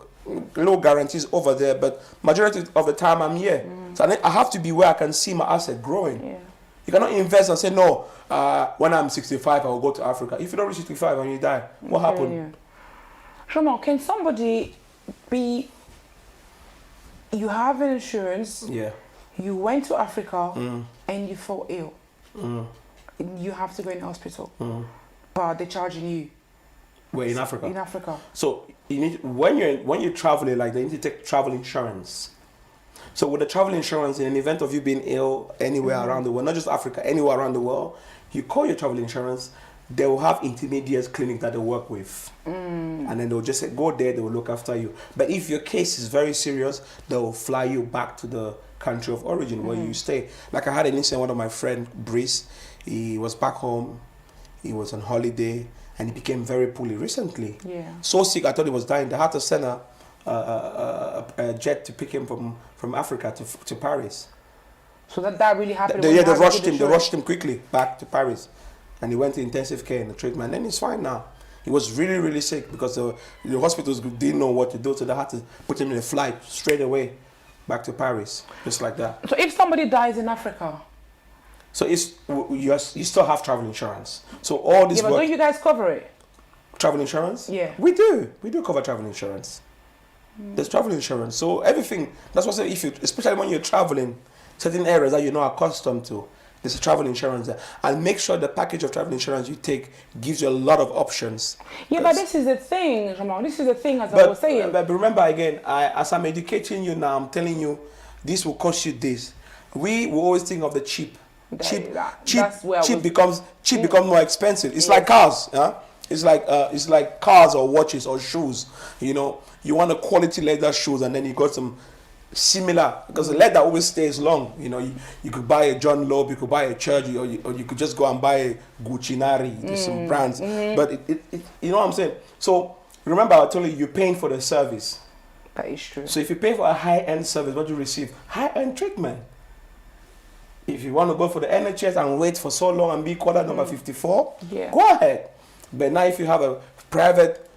low guarantees over there, but majority of the time I'm here. So I have to be where I can see my asset growing. Yeah. You cannot invest and say, no, when I'm 65, I will go to Africa. If you don't reach 65 and you die, what happened? Shlomo, can somebody be, you have an insurance, Yeah. you went to Africa and you fall ill. You have to go in the hospital, but they're charging you. Where in Africa? In Africa. So you need, when you're traveling, like, they need to take travel insurance. So with the travel insurance, in an event of you being ill anywhere around the world, not just Africa, anywhere around the world, you call your travel insurance. They will have intermediate clinic that they work with, and then they'll just say, go there, they will look after you. But if your case is very serious, they will fly you back to the country of origin where you stay. Like I had an incident, one of my friend, Brice, he was back home, he was on holiday, and he became very poorly recently. Yeah. So sick, I thought he was dying. They had to send a jet to pick him from Africa to Paris. So that really happened. They rushed him. They rushed him quickly back to Paris, and he went to intensive care and the treatment. And he's fine now. He was really, really sick because the hospitals didn't know what to do, so they had to put him in a flight straight away back to Paris, just like that. So if somebody dies in Africa, so you still have travel insurance. So all this yeah, but don't you guys cover it? Travel insurance? Yeah. We do cover travel insurance. There's travel insurance. So everything, that's what I say, especially when you're traveling, certain areas that you're not accustomed to, there's a travel insurance there. And make sure the package of travel insurance you take gives you a lot of options. Yeah, but this is the thing, Ramon. This is the thing, as I was saying. But remember again, as I'm educating you now, I'm telling you, this will cost you this. We will always think of the cheap. Cheap becomes more expensive. It's like cars, huh? It's like cars or watches or shoes. You know, you want a quality leather shoes, and then you got some similar, because the leather always stays long. You know, you could buy a John Loeb, you could buy a Church, or you could just go and buy a Gucci-Nari, there's some brands. But it you know what I'm saying? So remember, I told you, you're paying for the service. That is true. So if you pay for a high-end service, what do you receive? High-end treatment. If you want to go for the NHS and wait for so long and be quarter number 54, go ahead. But now if you have a private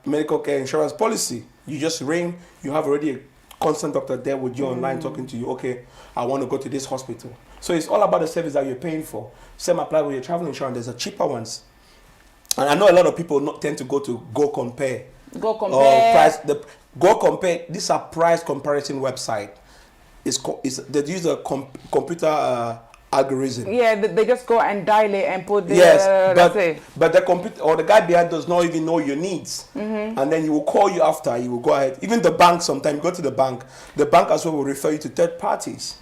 medical care insurance policy, you just ring, you have already a constant doctor there with you online talking to you, okay, I want to go to this hospital. So it's all about the service that you're paying for. Same apply with your travel insurance, there's a cheaper ones. And I know a lot of people tend to go to Go Compare. Go Compare. Go Compare, these are price comparison website. They use a computer algorithm. Yeah, they just go and dial it and put the but the computer or the guy behind does not even know your needs, and then he will call you after. He will go ahead. Even the bank, sometimes you go to the bank as well will refer you to third parties.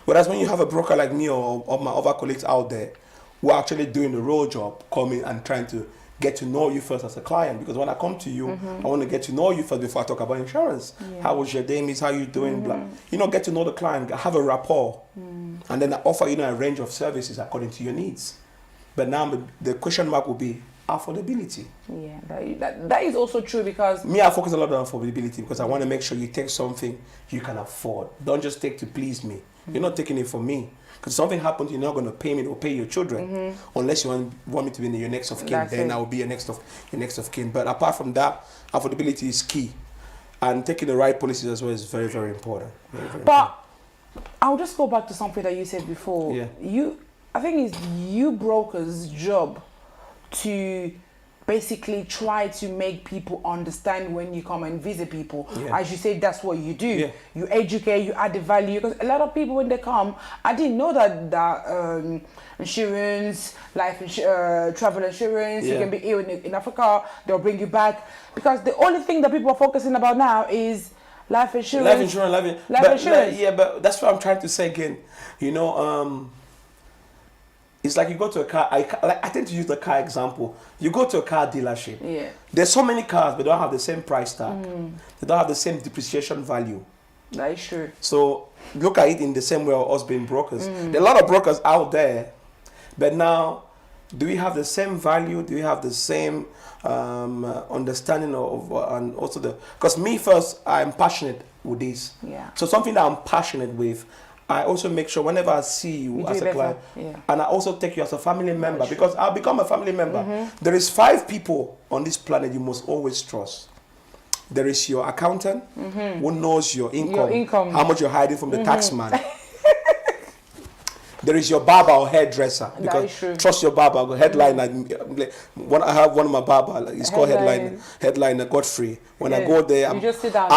Whereas when you have a broker like me or my other colleagues out there, who are actually doing the real job, coming and trying to get to know you first as a client, because when I come to you, I want to get to know you first before I talk about insurance. How was your day, miss? How you doing? Blah. You know, get to know the client, have a rapport, and then I offer you a range of services according to your needs. But now the question mark will be affordability. Yeah, that is also true, because I focus a lot on affordability because I want to make sure you take something you can afford. Don't just take to please me. You're not taking it for me. Because something happens, you're not going to pay me or pay your children, unless you want me to be your next of kin. Then I will be your next of kin. But apart from that, affordability is key, and taking the right policies as well is very, very important. But I'll just go back to something that you said before. I think it's you brokers' job to basically try to make people understand when you come and visit people. As you say, that's what you do. You educate, you add the value. Because a lot of people, when they come, I didn't know that insurance, travel insurance, you can be ill in Africa, they'll bring you back. Because the only thing that people are focusing about now is life insurance. Life insurance. But that's what I'm trying to say again. You know, it's like you go to a car. I tend to use the car example. You go to a car dealership. There's so many cars, but they don't have the same price tag. They don't have the same depreciation value. That is true. So look at it in the same way of us being brokers. There are a lot of brokers out there, but now, do we have the same value? Do we have the same understanding of and also because me first, I'm passionate with this. So something that I'm passionate with, I also make sure whenever I see you as a client, and I also take you as a family member, because I'll become a family member. There is 5 people on this planet you must always trust. There is your accountant, who knows your income, how much you're hiding from the tax man. There is your barber or hairdresser, because trust your barber. Headliner, I have one of my barber. It's called Headliner Godfrey. When I go there, you just sit down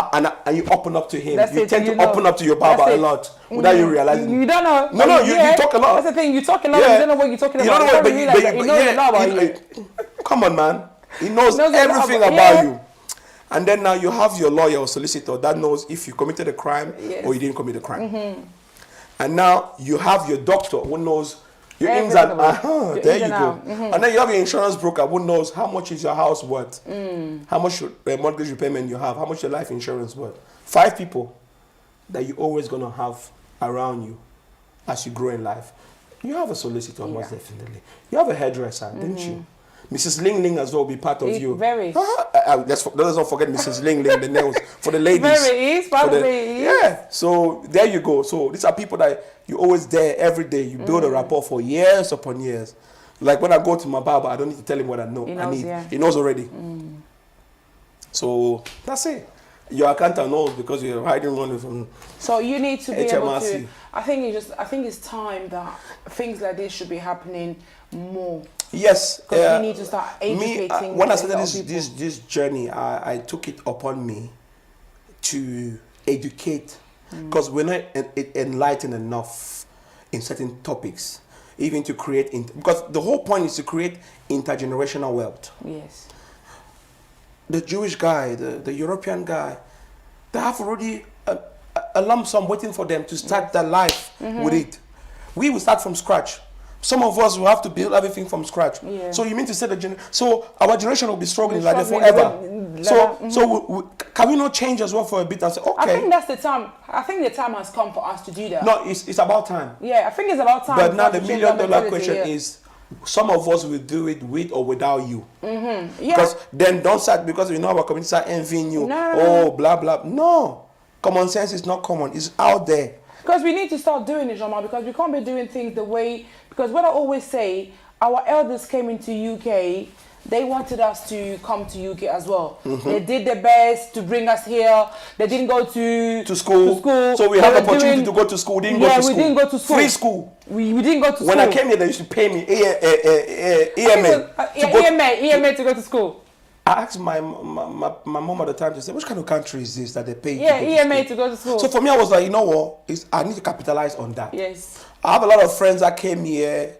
and you open up to him. You tend to open up to your barber a lot without you realizing. You don't know. No, you talk a lot. That's the thing. You talk a lot. You don't know what you're talking about. You don't know what. Come on, man. He knows everything about you. And then now you have your lawyer or solicitor that knows if you committed a crime or you didn't commit a crime. And now you have your doctor who knows your ins and there you go. And then you have your insurance broker who knows how much is your house worth, how much mortgage repayment you have, how much your life insurance worth. 5 people that you're always going to have around you as you grow in life. You have a solicitor, most definitely. You have a hairdresser, didn't you? Mrs. Ling Ling as well will be part of you. Very. Let's not forget Mrs. Ling Ling, the nails for the ladies. Very, probably. So there you go. So these are people that you always there every day. You build a rapport for years upon years. Like when I go to my barber, I don't need to tell him what I know. I need. He knows already. So that's it. Your accountant knows because you're hiding money from. So you need to be HMRC. able to. I think it's time that things like this should be happening more. Yes, because we need to start educating. When I started this journey, I took it upon me to educate, because we're not enlightened enough in certain topics, even to create. Because the whole point is to create intergenerational wealth. Yes. The Jewish guy, the European guy, they have already a lump sum waiting for them to start their life with it. We will start from scratch. Some of us will have to build everything from scratch. Yeah. So you mean to say so our generation will be struggling We're like that struggling forever. So can we not change as well for a bit and say, okay? I think that's the time. I think the time has come for us to do that. No, it's about time. Yeah, I think it's about time. But now the $1 million question is, some of us will do it with or without you. Yeah. Because then don't start, because we know our community start envying you. No. Blah, blah. No. Common sense is not common. It's out there. Because we need to start doing it, Jean-Marc, because we can't be doing things the way... Because what I always say, our elders came into UK, they wanted us to come to UK as well. They did their best to bring us here. They didn't go to school. So we have the opportunity to go to school. We didn't go to school. We didn't go to school. Free school. We didn't go to school. When I came here, they used to pay me EMA to go to school. I asked my mom at the time to say, which kind of country is this that they pay EMA to go to school. So for me, I was like, you know what? I need to capitalize on that. Yes. I have a lot of friends that came here,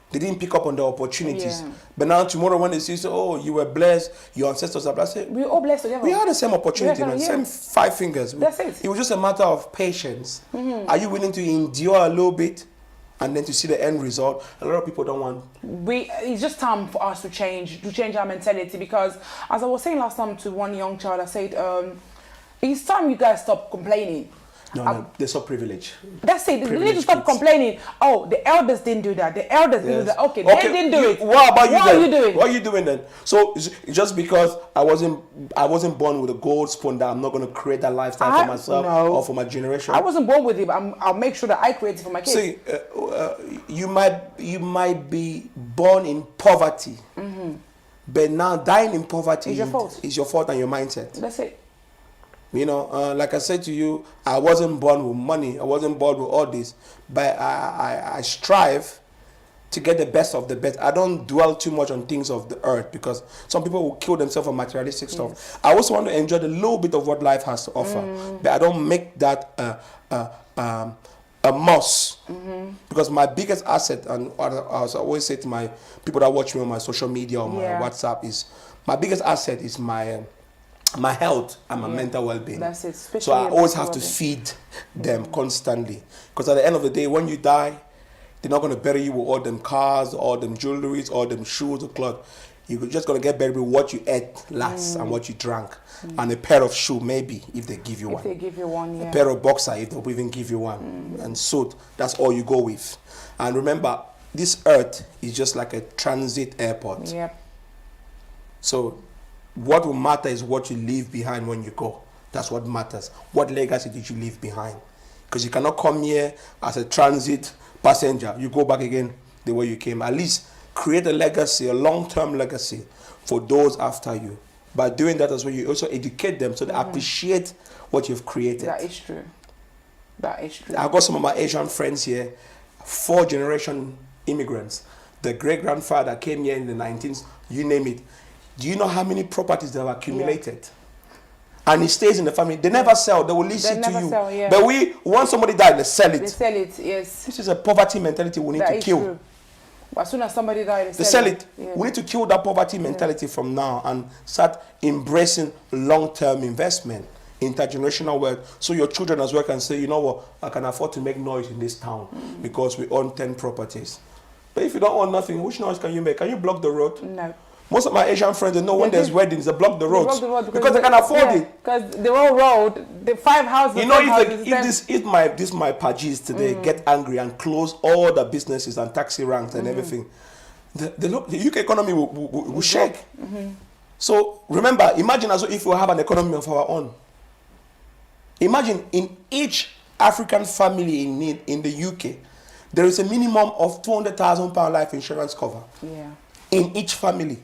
they didn't pick up on the opportunities. Yeah. But now tomorrow when they see, oh, you were blessed, your ancestors are blessed. I say, we were all blessed together. We had the same opportunity, man. Same 5 fingers. That's it. It was just a matter of patience. Are you willing to endure a little bit and then to see the end result? A lot of people don't want. It's just time for us to change our mentality, because as I was saying last time to one young child, I said, it's time you guys stop complaining. No, they're so privileged. That's it. They need to stop complaining. Oh, the elders didn't do that. The elders didn't do that. Okay, they didn't do it. What about you? What are you doing? What are you doing then? So just because I wasn't born with a gold spoon, that I'm not going to create that lifestyle for myself or for my generation. I wasn't born with it, but I'll make sure that I create it for my kids. See, you might be born in poverty, but now dying in poverty is your fault and your mindset. That's it. You know, like I said to you, I wasn't born with money. I wasn't born with all this. But I strive to get the best of the best. I don't dwell too much on things of the earth, because some people will kill themselves on materialistic stuff. I also want to enjoy the little bit of what life has to offer. But I don't make that a must. Because my biggest asset, and as I always say to my people that watch me on my social media or my WhatsApp, is my biggest asset is my health and my mental well-being. That's it. So I always have to feed them constantly, because at the end of the day, when you die, they're not going to bury you with all them cars, all them jewelries, all them shoes or clothes. You're just going to get buried with what you ate last and what you drank, and a pair of shoe, maybe, if they give you one. If they give you one, a pair of boxer, if they even give you one, and suit. That's all you go with. And remember, this earth is just like a transit airport. Yep. So what will matter is what you leave behind when you go. That's what matters. What legacy did you leave behind? Because you cannot come here as a transit passenger. You go back again the way you came. At least create a legacy, a long-term legacy for those after you. By doing that as well, you also educate them so they appreciate what you've created. That is true. That is true. I've got some of my Asian friends here, 4th-generation immigrants. The great-grandfather came here in the 19th, you name it. Do you know how many properties they have accumulated? And it stays in the family. They never sell. They will lease it to you. Sell, But once somebody dies, they sell it. They sell it, yes. This is a poverty mentality we need to kill. True. As soon as somebody dies, they sell it. Yeah. We need to kill that poverty mentality from now and start embracing long-term investment, intergenerational wealth, so your children as well can say, you know what, I can afford to make noise in this town because we own 10 properties. But if you don't own nothing, which noise can you make? Can you block the road? No. Most of my Asian friends, they know when there's weddings, they block the roads. Because they can afford it. Because the whole road, the 5 houses. You know, if my Pajis today get angry and close all the businesses and taxi ranks and everything, the UK economy will shake. So remember, imagine as if we have an economy of our own. Imagine in each African family in the UK, there is a minimum of £200,000 life insurance cover. Yeah. In each family.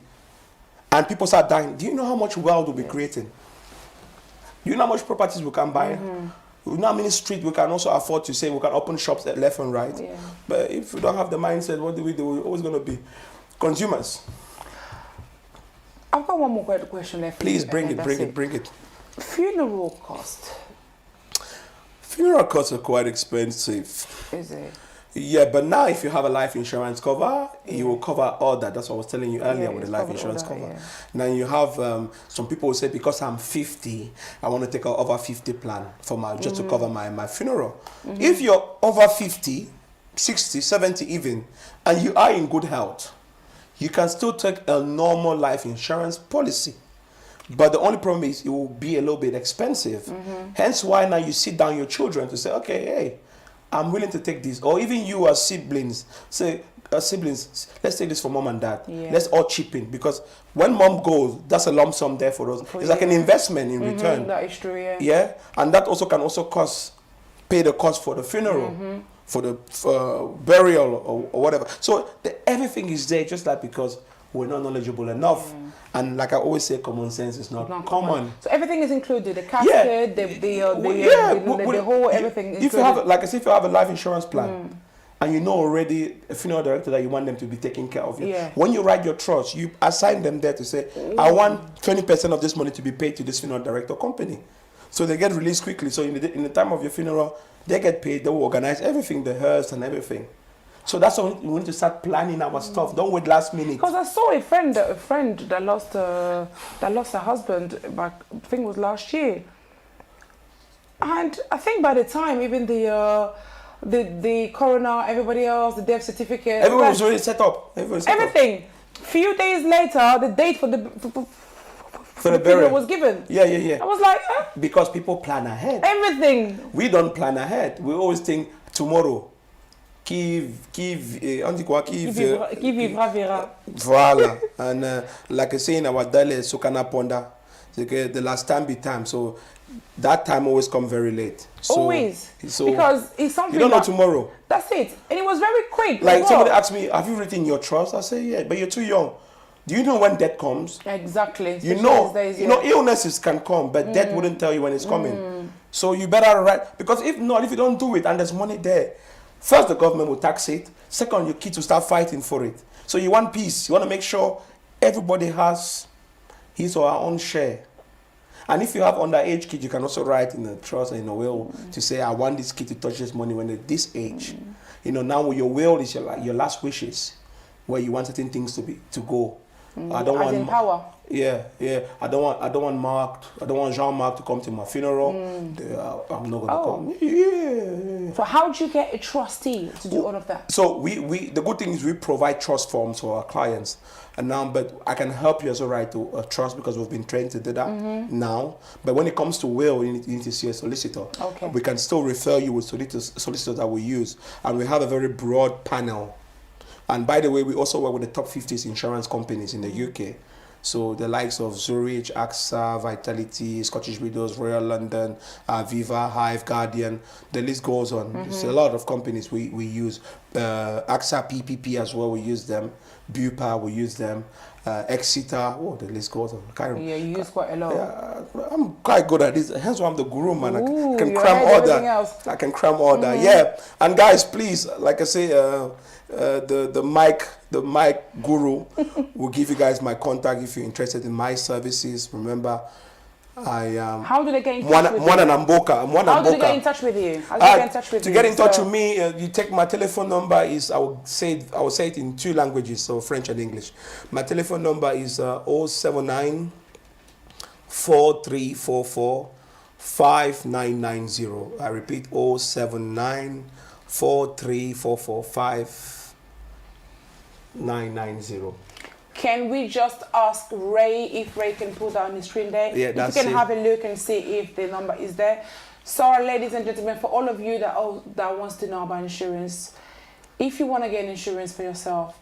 And people start dying. Do you know how much wealth we'll be creating? Do you know how much properties we can buy? You know how many streets we can also afford to say we can open shops at left and right? Yeah. But if we don't have the mindset, what do? We're always going to be consumers. I've got one more question left. Please bring it. Funeral cost. Funeral costs are quite expensive. Is it? Yeah, but now if you have a life insurance cover, you will cover all that. That's what I was telling you earlier with the life insurance cover. Yeah. Now you have some people will say, because I'm 50, I want to take an over 50 plan for just to cover my funeral. If you're over 50, 60, 70 even, and you are in good health, you can still take a normal life insurance policy. But the only problem is it will be a little bit expensive. Hence why now you sit down your children to say, okay, hey, I'm willing to take this. Or even you as siblings, say, siblings, let's take this for mom and dad. Yeah. Let's all chip in. Because when mom goes, that's a lump sum there for us. It's like an investment in return. That is true, yeah. Yeah, and that also can also pay the cost for the funeral, for the burial or whatever. So everything is there, just like because we're not knowledgeable enough. And like I always say, common sense is not common. So everything is included, the casket, the whole everything. If you have, like I say, if you have a life insurance plan, and you know already a funeral director that you want them to be taking care of you. Yeah. When you write your trust, you assign them there to say, I want 20% of this money to be paid to this funeral director company. So they get released quickly. So in the time of your funeral, they get paid, they will organize everything, the hearse and everything. So that's why we need to start planning our stuff. Don't wait last minute. Because I saw a friend that lost her husband back, I think it was last year. And I think by the time even the coroner, everybody else, the death certificate, everyone was already set up. Everything. Few days later, the date for the funeral was given. Yeah. I was like, because people plan ahead. Everything. We don't plan ahead. We always think tomorrow. Qui vivra verra. Voilà. And like I say in our dialect, Sukana Ponda, the last time be time. So that time always come very late. So, always. Because it's something you don't know tomorrow. That's it. And it was very quick. Like somebody asked me, have you written your trust? I say, yeah, but you're too young. Do you know when death comes? Exactly. You know illnesses can come, but death wouldn't tell you when it's coming. So you better write, because if you don't do it and there's money there, first, the government will tax it. Second, your kids will start fighting for it. So you want peace. You want to make sure everybody has his or her own share. And if you have underage kids, you can also write in a trust and in a will to say, I want this kid to touch this money when they're this age. You know, now your will is your last wishes, where you want certain things to go. I don't want power. Yeah. I don't want Jean-Marc to come to my funeral. I'm not gonna come. Yeah. So how do you get a trustee to do all of that? So the good thing is we provide trust forms for our clients, and now, but I can help you also write to a trust because we've been trained to do that now. But when it comes to will, you need to see a solicitor. Okay. We can still refer you with solicitors that we use, and we have a very broad panel. And by the way, we also work with the top 50 insurance companies in the UK. So the likes of Zurich, AXA, Vitality, Scottish Widows, Royal London, Aviva, Hive, Guardian, the list goes on. There's a lot of companies we use. AXA PPP as well, we use them. Bupa, we use them. Exeter, the list goes on. You use quite a lot. Yeah, I'm quite good at this. Hence why I'm the guru, man. Ooh, I can cram all that. Else. I can cram all that. Yeah. And guys, please, like I say, the mic guru will give you guys my contact if you're interested in my services. Remember, I am. How do they get in touch with you? How do they get in touch with you? How do they get in touch with you? To get in touch with me, you take my telephone number. I will say it in 2 languages, so French and English. My telephone number is 079 4344 5990. I repeat, 079 4344 5990. Can we just ask Ray if Ray can put that on the screen there? Yeah, if you can have a look and see if the number is there. So, ladies and gentlemen, for all of you that wants to know about insurance, if you want to get insurance for yourself,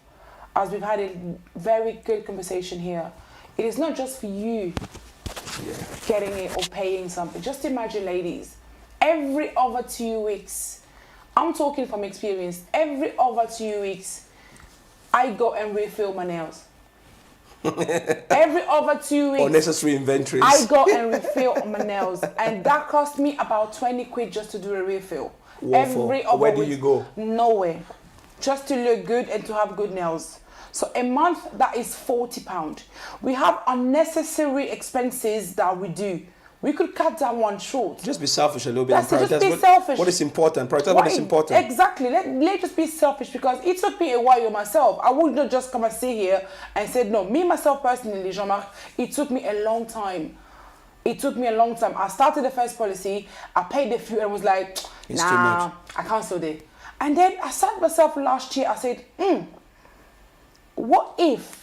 as we've had a very good conversation here, it is not just for you getting it or paying something. Just imagine, ladies, every other 2 weeks, I'm talking from experience, every other 2 weeks, I go and refill my nails. Every other 2 weeks, unnecessary inventories. I go and refill my nails, and that cost me about 20 quid just to do a refill. Where do you go? Nowhere. Just to look good and to have good nails. So a month, that is £40. We have unnecessary expenses that we do. We could cut that one short. Just be selfish a little bit. Just be selfish. What is important? Prioritize what is important. Exactly. Let's just be selfish, because it took me a while myself. I would not just come and sit here and say, no, me, myself personally, Jean-Marc, it took me a long time. It took me a long time. I started the first policy, I paid the few and was like, nah, I can't sell it. And then I said to myself last year, I said, what if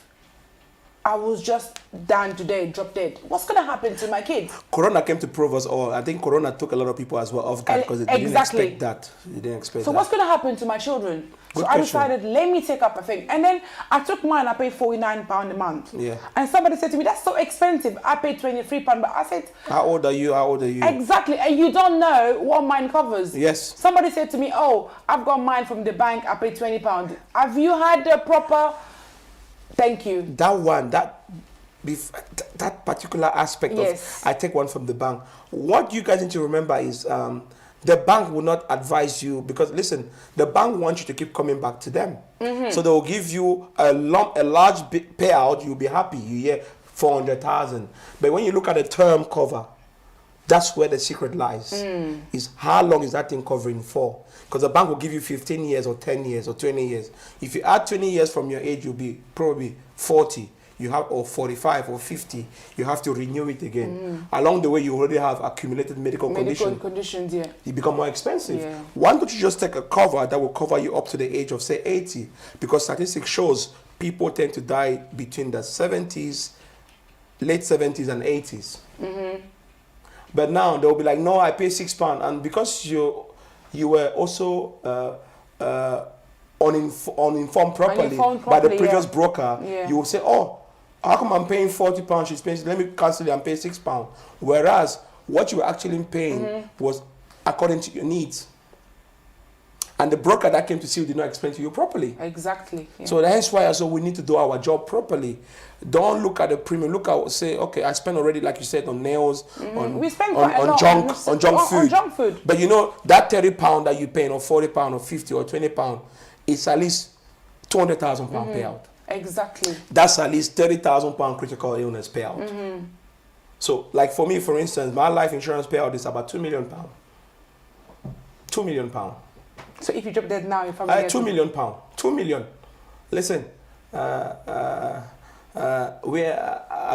I was just down today, drop dead? What's going to happen to my kids? Corona came to prove us all. I think Corona took a lot of people as well off guard because they didn't expect that. They didn't expect so that. what's going to happen to my children? Good so I question. decided, let me take up a thing. And then I took mine, I paid £49 a month. Yeah. And somebody said to me, that's so expensive. I paid £23, but I said... How old are you? How old are you? Exactly. And you don't know what mine covers. Yes. Somebody said to me, oh, I've got mine from the bank, I paid £20. Have you had the proper... Thank you. That one, that particular aspect Yes. of, I take one from the bank. What you guys need to remember is the bank will not advise you because, listen, the bank wants you to keep coming back to them. So they will give you a large payout. You'll be happy. You hear 400,000. But when you look at the term cover, that's where the secret lies. Is how long is that thing covering for? Because the bank will give you 15 years or 10 years or 20 years. If you add 20 years from your age, you'll be probably 40. You have, or 45 or 50, you have to renew it again. Along the way, you already have accumulated medical conditions, yeah. It become more expensive. Yeah. Why don't you just take a cover that will cover you up to the age of, say, 80? Because statistics shows people tend to die between the 70s, late 70s and 80s. But now they'll be like, no, I pay £6. And because you were also uninformed properly by the previous broker, you will say, oh, how come I'm paying £40? She's paying, let me cancel it and pay £6. Whereas what you were actually paying was according to your needs. And the broker that came to see you did not explain to you properly. Exactly. Yeah. So that's why also we need to do our job properly. Don't look at the premium. Look at, say, okay, I spent already, like you said, on nails, we spend quite a lot on junk food. But you know, that £30 that you're paying, or £40 or 50 or £20, it's at least £200,000 payout. Exactly. That's at least £30,000 critical illness payout. So, like for me, for instance, my life insurance payout is about £2 million. £2 million. So if you drop dead now, your family £2 million. £2 million. Listen, I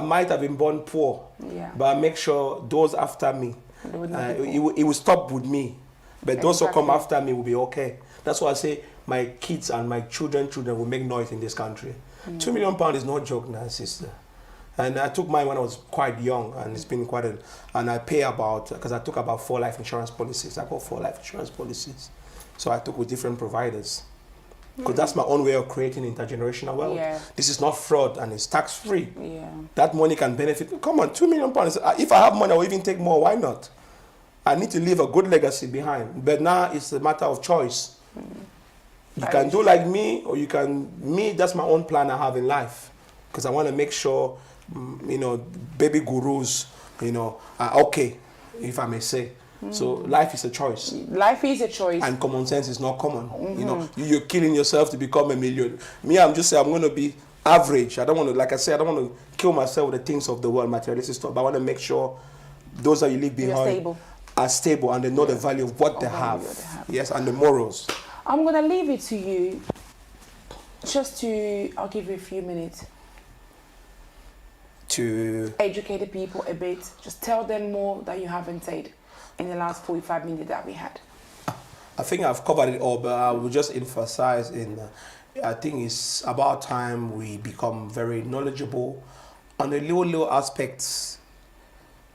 might have been born poor, but I make sure those after me, it will stop with me. But those who come after me will be okay. That's why I say my kids and my children will make noise in this country. £2 million is no joke now, sister. And I took mine when I was quite young, and it's been quite and I pay about, because I took about 4 life insurance policies. I got 4 life insurance policies. So I took with different providers. Because that's my own way of creating intergenerational wealth. This is not fraud, and it's tax-free. That money can benefit. Come on, £2 million. If I have money, I will even take more. Why not? I need to leave a good legacy behind. But now it's a matter of choice. You can do like me, or you can, that's my own plan I have in life. Because I want to make sure, you know, baby gurus, you know, are okay, if I may say. So life is a choice. Life is a choice. And common sense is not common. You know, you're killing yourself to become a million. Me, I'm just saying I'm going to be average. I don't want to, like I said, I don't want to kill myself with the things of the world, materialistic stuff. But I want to make sure those that you leave behind are stable and they know the value of what they have. Yes, and the morals. I'm going to leave it to you. I'll give you a few minutes. To educate the people a bit. Just tell them more that you haven't said in the last 45 minutes that we had. I think I've covered it all, but I will just emphasize I think it's about time we become very knowledgeable on the little aspects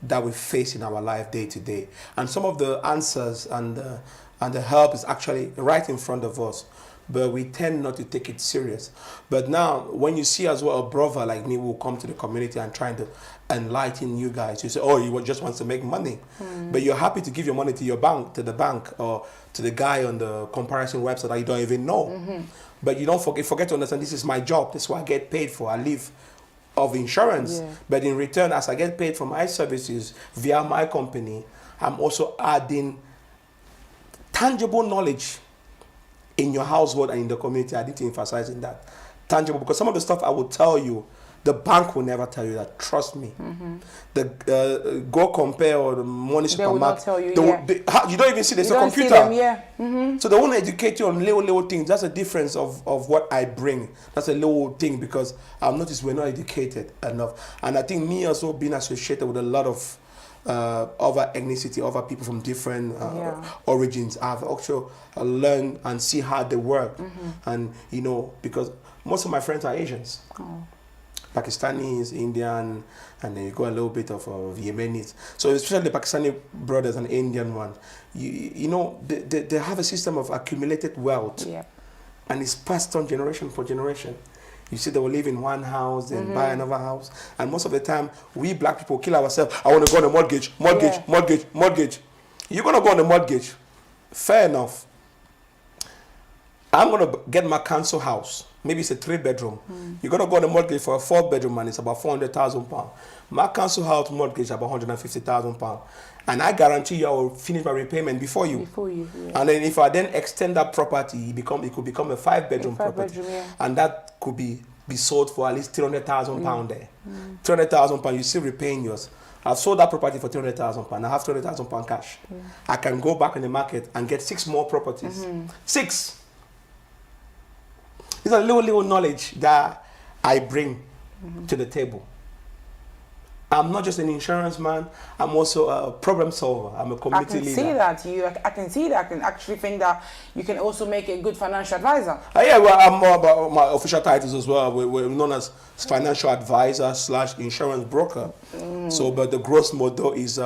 that we face in our life day to day. And some of the answers and the help is actually right in front of us, but we tend not to take it serious. But now, when you see as well a brother like me who will come to the community and trying to enlighten you guys, you say, oh, you just want to make money. But you're happy to give your money to your bank, to the bank, or to the guy on the comparison website that you don't even know. But you don't forget to understand, this is my job. This is what I get paid for. I live of insurance. But in return, as I get paid for my services via my company, I'm also adding tangible knowledge in your household and in the community. I need to emphasize in that. Tangible, because some of the stuff I will tell you, the bank will never tell you that. Trust me. The Go Compare or the Money Supermarket, will not tell you, you don't even see there's a computer. So they won't educate you on little things. That's the difference of what I bring. That's a little thing, because I've noticed we're not educated enough. And I think me also being associated with a lot of other ethnicity, other people from different origins. I've also learned and see how they work. And, you know, because most of my friends are Asians. Pakistanis, Indian, and then you go a little bit of Yemenis. So especially the Pakistani brothers and Indian ones, you know, they have a system of accumulated wealth. And it's passed on generation for generation. You see, they will live in one house, then buy another house. And most of the time, we black people kill ourselves. I want to go on a mortgage. You're going to go on a mortgage. Fair enough. I'm going to get my council house. Maybe it's a 3-bedroom. You're going to go on a mortgage for a 4-bedroom and it's about £400,000. My council house mortgage is about £150,000. And I guarantee you I will finish my repayment before you. And then if I then extend that property, it could become a 5-bedroom property. And that could be sold for at least £300,000 there. £300,000, you're still repaying yours. I've sold that property for £300,000. I have £300,000 cash. I can go back in the market and get 6 more properties. 6. These are little knowledge that I bring to the table. I'm not just an insurance man, I'm also a problem solver. I'm a community leader. I can see that. I can actually think that you can also make a good financial advisor. Yeah, well, I'm more about my official titles as well. We're known as financial advisor / insurance broker. So, but the gross motto is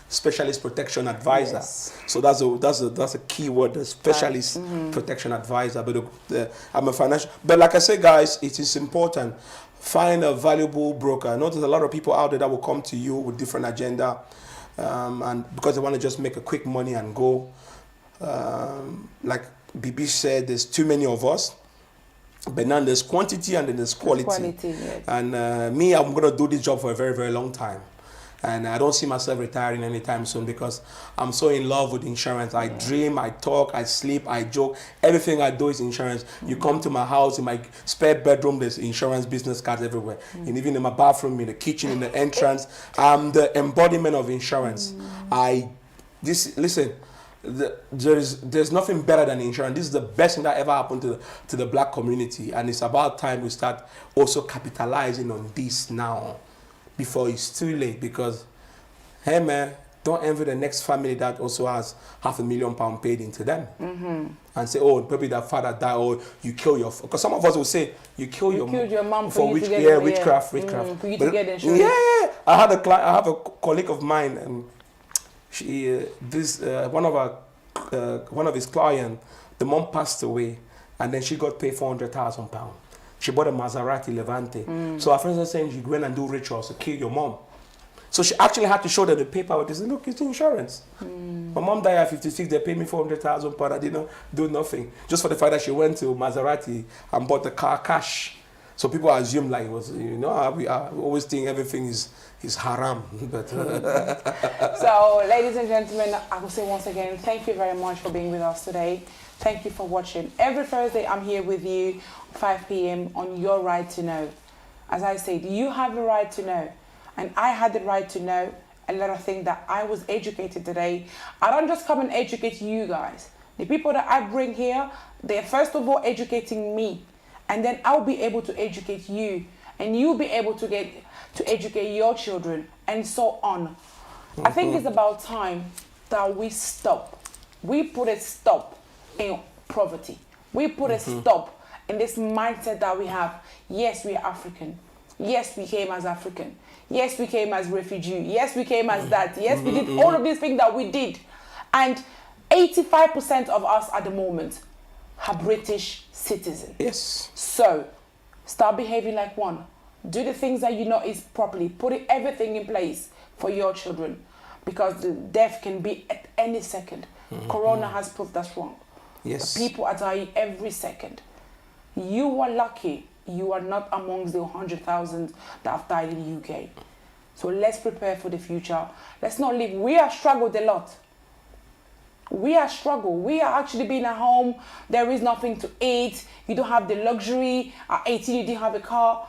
specialist protection advisor. So that's a key word, the specialist protection advisor. But I'm a financial. But like I say, guys, it is important. Find a valuable broker. I know there's a lot of people out there that will come to you with different agenda, and because they want to just make a quick money and go. Like Bibiche said, there's too many of us. But now there's quantity and then there's quality. And me, I'm going to do this job for a very, very long time. And I don't see myself retiring anytime soon because I'm so in love with insurance. I dream, I talk, I sleep, I joke. Everything I do is insurance. You come to my house, in my spare bedroom, there's insurance business cards everywhere. And even in my bathroom, in the kitchen, in the entrance, I'm the embodiment of insurance. Listen, there's nothing better than insurance. This is the best thing that ever happened to the black community. And it's about time we start also capitalizing on this now, before it's too late. Because, hey man, don't envy the next family that also has £500,000 paid into them. And say, oh, maybe that father died, or you kill your... Because some of us will say, you killed your mom for witchcraft. For you to get insurance. Yeah. I have a colleague of mine, and one of his clients, the mom passed away, and then she got paid £400,000. She bought a Maserati Levante. So our friends are saying, you go in and do rituals to kill your mom. So she actually had to show them the paper. They said, look, it's insurance. My mom died at 56. They paid me £400,000. I didn't do nothing. Just for the fact that she went to Maserati and bought the car cash. So people assume like it was, you know, we always think everything is haram. But So, ladies and gentlemen, I will say once again, thank you very much for being with us today. Thank you for watching. Every Thursday, I'm here with you, 5 p.m. on Your Right to Know. As I said, you have the right to know. And I had the right to know a lot of things that I was educated today. I don't just come and educate you guys. The people that I bring here, they're first of all educating me. And then I'll be able to educate you. And you'll be able to educate your children, and so on. I think it's about time that we stop. We put a stop in poverty. We put a stop in this mindset that we have. Yes, we are African. Yes, we came as African. Yes, we came as refugee. Yes, we came as that. Yes, we did all of these things that we did. And 85% of us at the moment are British citizens. Yes. So, start behaving like one. Do the things that you know is properly. Put everything in place for your children. Because the death can be at any second. Corona has proved that's wrong. Yes. People are dying every second. You are lucky you are not amongst the 100,000 that have died in the UK. So let's prepare for the future. Let's not live. We have struggled a lot. We are struggled. We are actually being at home. There is nothing to eat. You don't have the luxury. At 18, you didn't have a car.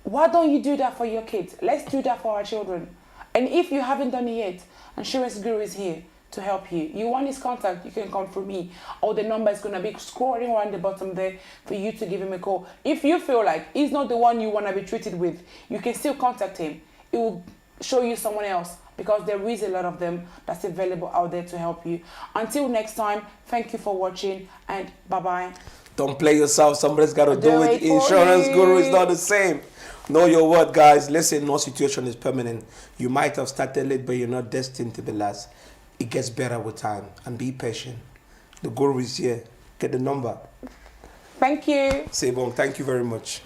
Why don't you do that for your kids? Let's do that for our children. And if you haven't done it yet, Insurance Guru is here to help you. You want his contact, you can come through me. Or the number is going to be scrolling around the bottom there for you to give him a call. If you feel like he's not the one you want to be treated with, you can still contact him. It will show you someone else because there is a lot of them that's available out there to help you. Until next time, thank you for watching, and bye-bye. Don't play yourself. Somebody's got to do it. it for Insurance you. guru is not the same. Know your word, guys. Listen, no situation is permanent. You might have started late, but you're not destined to be last. It gets better with time. And be patient. The guru is here. Get the number. Thank you. Sebong, thank you very much.